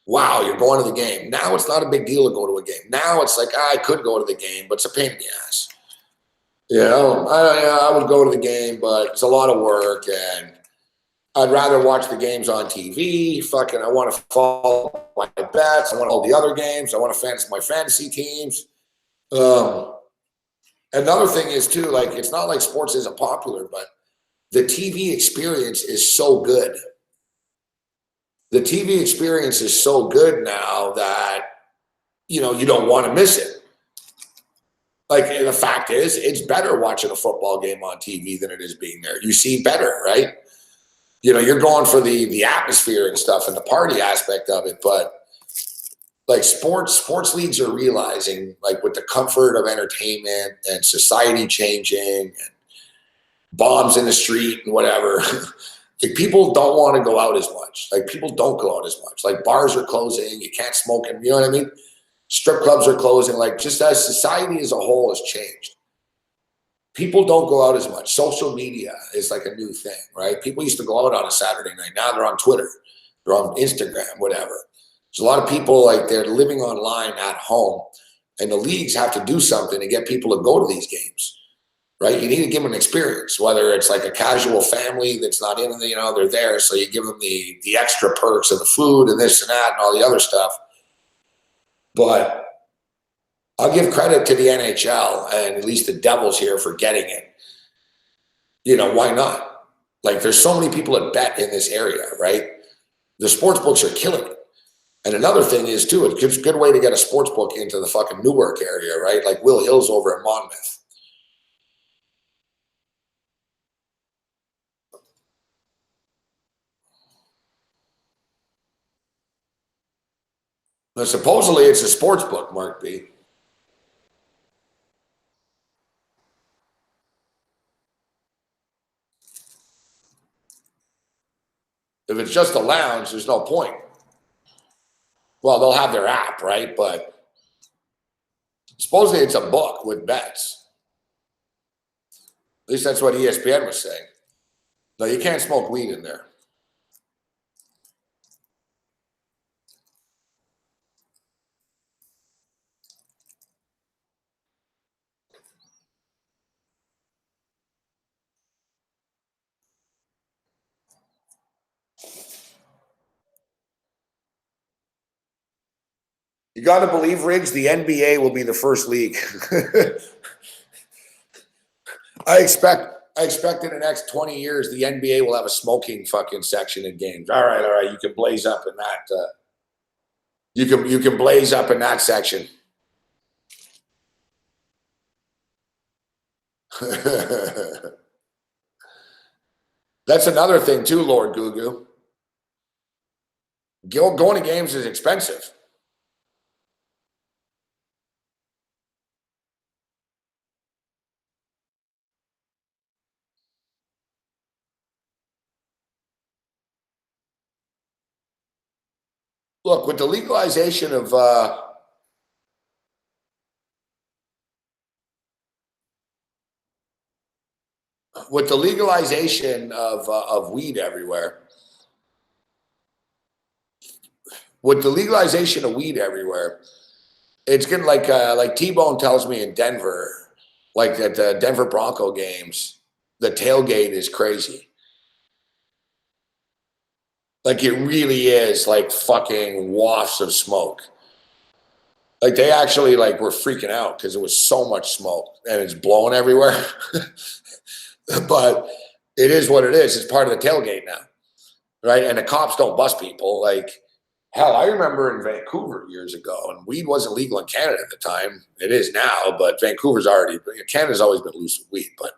Wow, you're going to the game. Now it's not a big deal to go to a game. Now it's like, I could go to the game, but it's a pain in the ass. I would go to the game, but it's a lot of work, and I'd rather watch the games on TV. Fucking, I want to follow my bets. I want all the other games. I want to fantasy my fantasy teams. Another thing is too, like, it's not like sports isn't popular, but the TV experience is so good. The TV experience is so good now that, you know, you don't want to miss it. Like, and the fact is, it's better watching a football game on TV than it is being there. You see better, right? You know, you're going for the atmosphere and stuff and the party aspect of it, but like sports leagues are realizing, like, with the comfort of entertainment and society changing and bombs in the street and whatever, like, people don't want to go out as much. Like, people don't go out as much. Like, bars are closing, you can't smoke them, you know what I mean? Strip clubs are closing. Like, just as society as a whole has changed, people don't go out as much. Social media is like a new thing, right? People used to go out on a Saturday night. Now they're on Twitter, they're on Instagram, whatever. There's a lot of people, like, they're living online at home, and the leagues have to do something to get people to go to these games, right? You need to give them an experience, whether it's like a casual family that's not in, you know, they're there, so you give them the extra perks of the food and this and that and all the other stuff. But I'll give credit to the NHL and at least the Devils here for getting it. You know, why not? Like, there's so many people that bet in this area, right? The sports books are killing it. And another thing is, too, it's a good way to get a sports book into the fucking Newark area, right? Like Will Hill's over in Monmouth. Now, supposedly it's a sports book, Mark B. If it's just a lounge, there's no point. Well, they'll have their app, right? But supposedly it's a book with bets. At least that's what ESPN was saying. No, you can't smoke weed in there. You got to believe, Riggs, the NBA will be the first league. I expect in the next 20 years, the NBA will have a smoking fucking section in games. All right. You can blaze up in that. You can blaze up in that section. That's another thing too, Lord Gugu. Going to games is expensive. Look, with the legalization of weed everywhere, it's getting like T-Bone tells me in Denver, like at the Denver Bronco games, the tailgate is crazy. Like, it really is like fucking wafts of smoke. Like, they actually like were freaking out because it was so much smoke and it's blowing everywhere. But it is what it is. It's part of the tailgate now, right? And the cops don't bust people. Like, hell, I remember in Vancouver years ago, and weed wasn't legal in Canada at the time. It is now, but Canada's always been loose with weed. But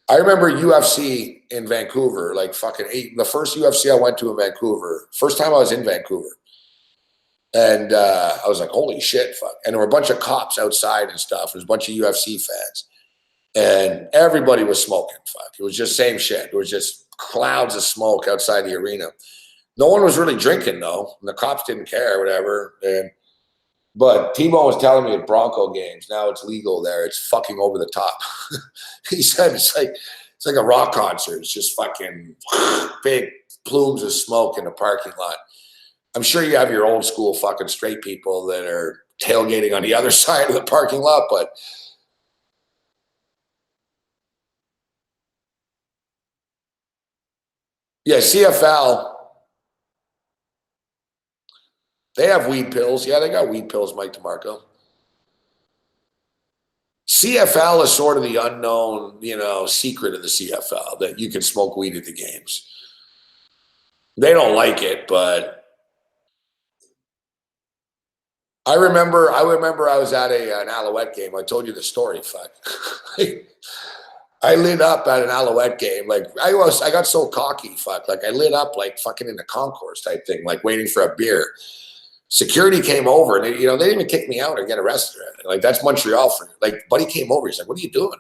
I remember UFC in Vancouver, like the first UFC I went to in Vancouver, first time I was in Vancouver. And I was like, holy shit, fuck. And there were a bunch of cops outside and stuff. There's a bunch of UFC fans. And everybody was smoking, fuck. It was just same shit. It was just clouds of smoke outside the arena. No one was really drinking, though. And the cops didn't care, whatever. But T-Bone was telling me at Bronco games, now it's legal there. It's fucking over the top. He said it's like a rock concert. It's just fucking big plumes of smoke in the parking lot. I'm sure you have your old school fucking straight people that are tailgating on the other side of the parking lot, but yeah, CFL, they have weed pills. Yeah, they got weed pills, Mike DeMarco. CFL is sort of the unknown, secret of the CFL that you can smoke weed at the games. They don't like it, but I remember I was at an Alouette game. I told you the story. Fuck. I lit up at an Alouette game. Like I got so cocky. Fuck. Like I lit up like fucking in the concourse type thing, like waiting for a beer. Security came over and they didn't even kick me out or get arrested. Like that's Montreal for like. Buddy came over. He's like, "What are you doing?"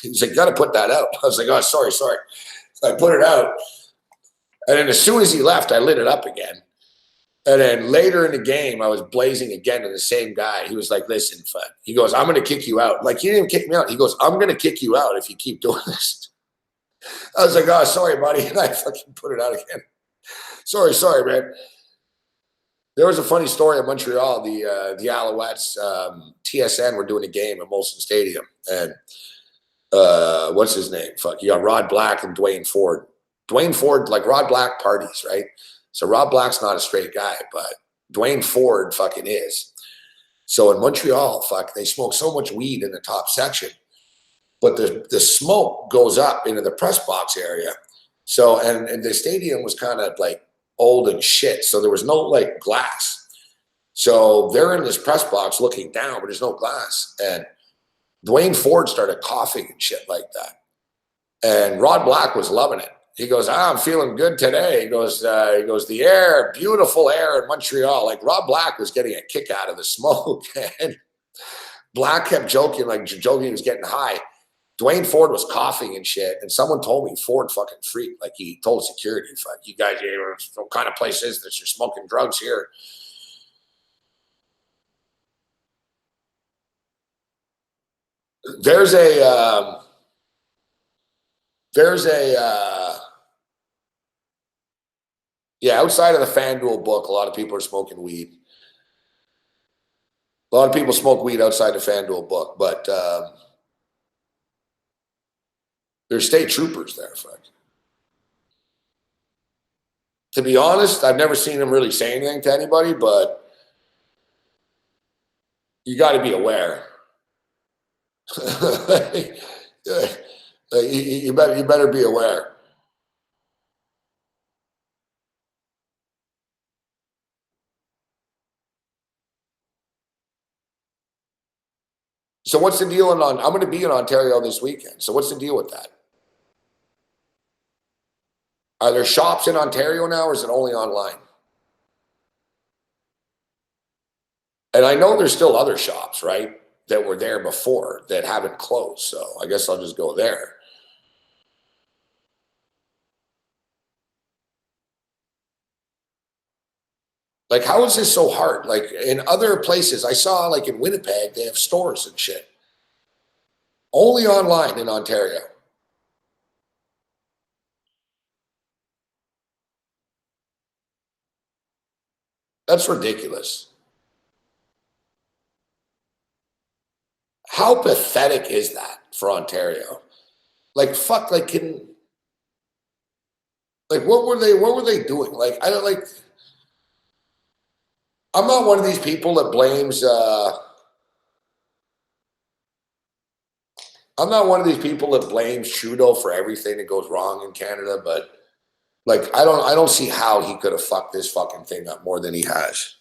He's like, "You got to put that out." I was like, "Oh, sorry." So I put it out, and then as soon as he left, I lit it up again. And then later in the game, I was blazing again to the same guy. He was like, "Listen, Fud." He goes, "I'm going to kick you out." Like, he didn't even kick me out. He goes, "I'm going to kick you out if you keep doing this." I was like, "Oh, sorry, buddy." And I fucking put it out again. Sorry, man. There was a funny story in Montreal. The Alouettes, TSN were doing a game at Molson Stadium. And what's his name? Fuck, you got Rod Black and Dwayne Ford. Dwayne Ford, like Rod Black parties, right? So Rod Black's not a straight guy, but Dwayne Ford fucking is. So in Montreal, fuck, they smoke so much weed in the top section, but the smoke goes up into the press box area. So and the stadium was kind of like old and shit, so there was no like glass. So they're in this press box looking down, but there's no glass. And Dwayne Ford started coughing and shit like that. And Rod Black was loving it. He goes, "I'm feeling good today." He goes, "The air, beautiful air in Montreal." Like Rod Black was getting a kick out of the smoke. And Black kept joking he was getting high. Dwayne Ford was coughing and shit. And someone told me Ford fucking freaked. Like he told security, "Fuck, you guys, what kind of place is this? You're smoking drugs here." There's a outside of the FanDuel book, a lot of people are smoking weed. A lot of people smoke weed outside the FanDuel book, but there's state troopers there. Fuck. To be honest, I've never seen them really say anything to anybody, but you got to be aware. you better be aware. So what's the deal I'm going to be in Ontario this weekend. So what's the deal with that? Are there shops in Ontario now, or is it only online? And I know there's still other shops, right, that were there before that haven't closed. So I guess I'll just go there. Like, how is this so hard? Like in other places, I saw like in Winnipeg, they have stores and shit. Only online in Ontario. That's ridiculous. How pathetic is that for Ontario? Like, fuck, like what were they doing? Like, I don't like, I'm not one of these people that blames I'm not one of these people that blames Trudeau for everything that goes wrong in Canada, but like I don't see how he could have fucked this fucking thing up more than he has.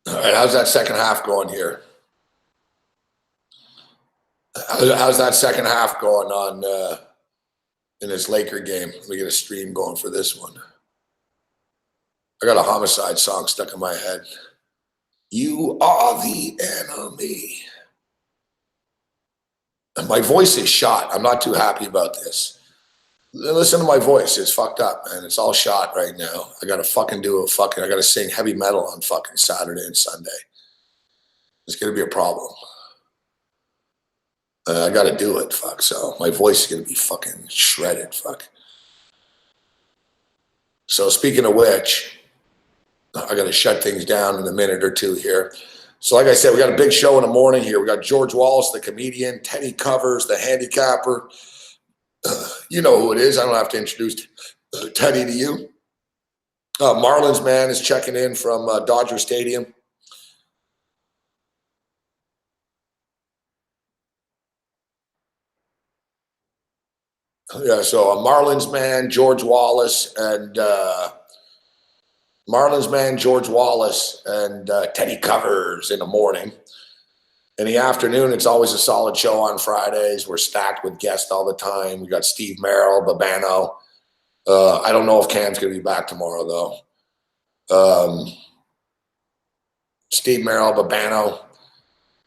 All right, how's that second half going here? How's that second half going on in this Laker game? We get a stream going for this one. I got a Homicide song stuck in my head. You are the enemy. And my voice is shot. I'm not too happy about this. Listen to my voice. It's fucked up, man. It's all shot right now. I got to fucking I got to sing heavy metal on fucking Saturday and Sunday. It's going to be a problem. I got to do it, fuck. So my voice is going to be fucking shredded, fuck. So speaking of which, I got to shut things down in a minute or two here. So like I said, we got a big show in the morning here. We got George Wallace, the comedian, Teddy Covers, the handicapper. You know who it is. I don't have to introduce Teddy to you. Marlins man is checking in from Dodger Stadium. Yeah, so a Marlins man, George Wallace, and Teddy Covers in the morning. In the afternoon, it's always a solid show on Fridays. We're stacked with guests all the time. We got Steve Merrill, Babano. I don't know if Cam's going to be back tomorrow, though. Steve Merrill, Babano.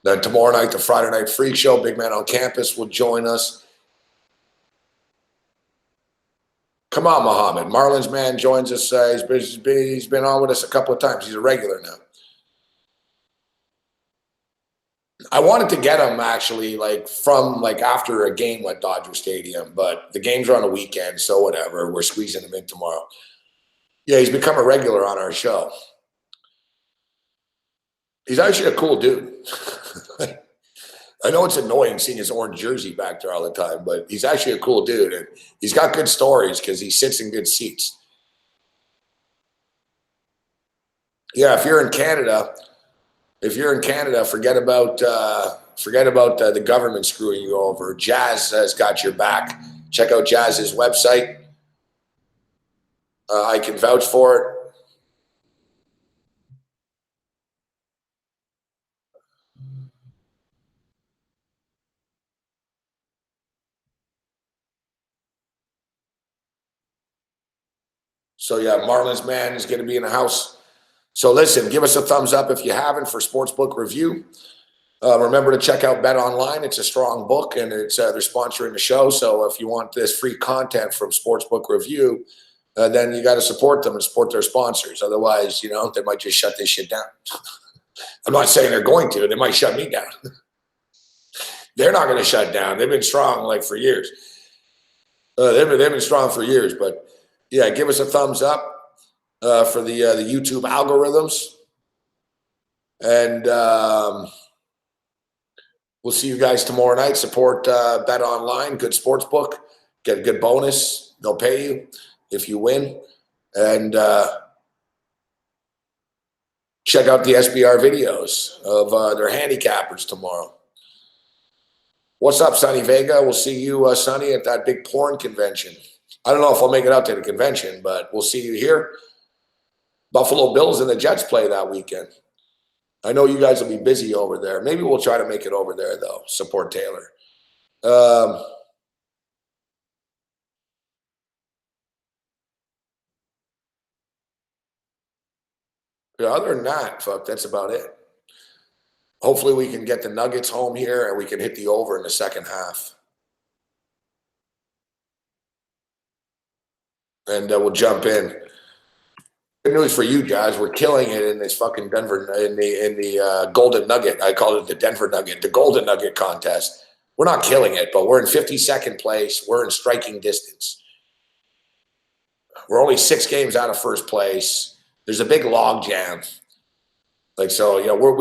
Then tomorrow night, the Friday Night Freak Show, Big Man on Campus will join us. Come on, Muhammad. Marlins man joins us. He's been on with us a couple of times. He's a regular now. I wanted to get him actually from after a game at Dodger Stadium, but the games are on the weekend, so whatever. We're squeezing him in tomorrow. Yeah, he's become a regular on our show. He's actually a cool dude. I know it's annoying seeing his orange jersey back there all the time, but he's actually a cool dude, and he's got good stories because he sits in good seats. Yeah, if you're in Canada, forget about the government screwing you over. Jazz has got your back. Check out Jazz's website. I can vouch for it. So yeah, Marlins man is going to be in the house. So listen, give us a thumbs up if you haven't for Sportsbook Review. Remember to check out Bet Online. It's a strong book, and it's they're sponsoring the show. So if you want this free content from Sportsbook Review, then you got to support them and support their sponsors. Otherwise, they might just shut this shit down. I'm not saying they're going to. They might shut me down. They're not going to shut down. They've been strong for years. They've been strong for years. But yeah, give us a thumbs up for the YouTube algorithms, and we'll see you guys tomorrow night. Support Bet Online, good sports book, get a good bonus. They'll pay you if you win, and check out the SBR videos of their handicappers tomorrow. What's up, Sonny Vega? We'll see you, Sonny, at that big porn convention. I don't know if I'll make it out to the convention, but we'll see you here. Buffalo Bills and the Jets play that weekend. I know you guys will be busy over there. Maybe we'll try to make it over there, though. Support Taylor. Yeah, other than that, that's about it. Hopefully we can get the Nuggets home here and we can hit the over in the second half. And we'll jump in. Good news for you guys. We're killing it in this fucking Denver, in the Golden Nugget. I call it the Denver Nugget, the Golden Nugget contest. We're not killing it, but we're in 52nd place. We're in striking distance. We're only 6 games out of first place. There's a big log jam. We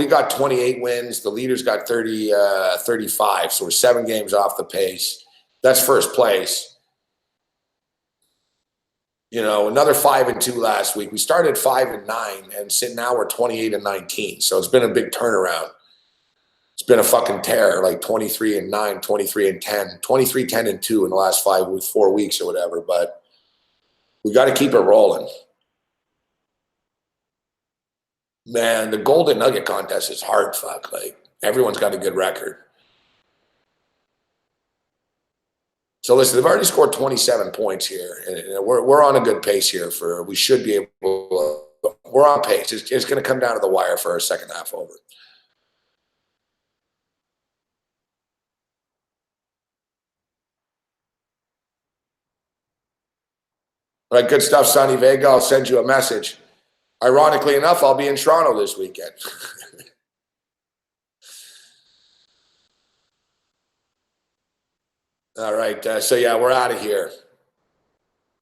got 28 wins. The leader's got 35. So we're 7 games off the pace. That's first place. Another 5-2 last week. We started 5-9, and now we're 28-19. So it's been a big turnaround. It's been a fucking tear, 23-9, 23-10, 23-10-2 in the last 4 weeks or whatever. But we got to keep it rolling. Man, the Golden Nugget contest is hard. Everyone's got a good record. So listen, they've already scored 27 points here, and we're on a good pace here. We should be able. We're on pace. It's going to come down to the wire for our second half over. All right, good stuff, Sonny Vega. I'll send you a message. Ironically enough, I'll be in Toronto this weekend. All right. So, yeah, we're out of here.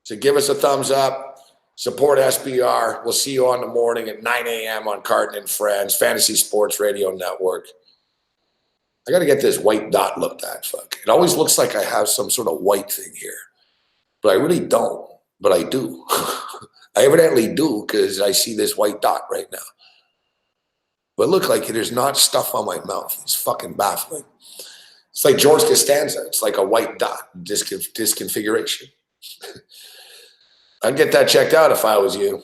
So give us a thumbs up. Support SBR. We'll see you on the morning at 9 a.m. on Carton and Friends, Fantasy Sports Radio Network. I got to get this white dot looked at. It always looks like I have some sort of white thing here. But I really don't. But I do. I evidently do because I see this white dot right now. But look like there's not stuff on my mouth. It's fucking baffling. It's like George Costanza. It's like a white dot, disconfiguration. I'd get that checked out if I was you.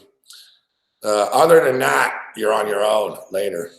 Other than that, you're on your own. Later.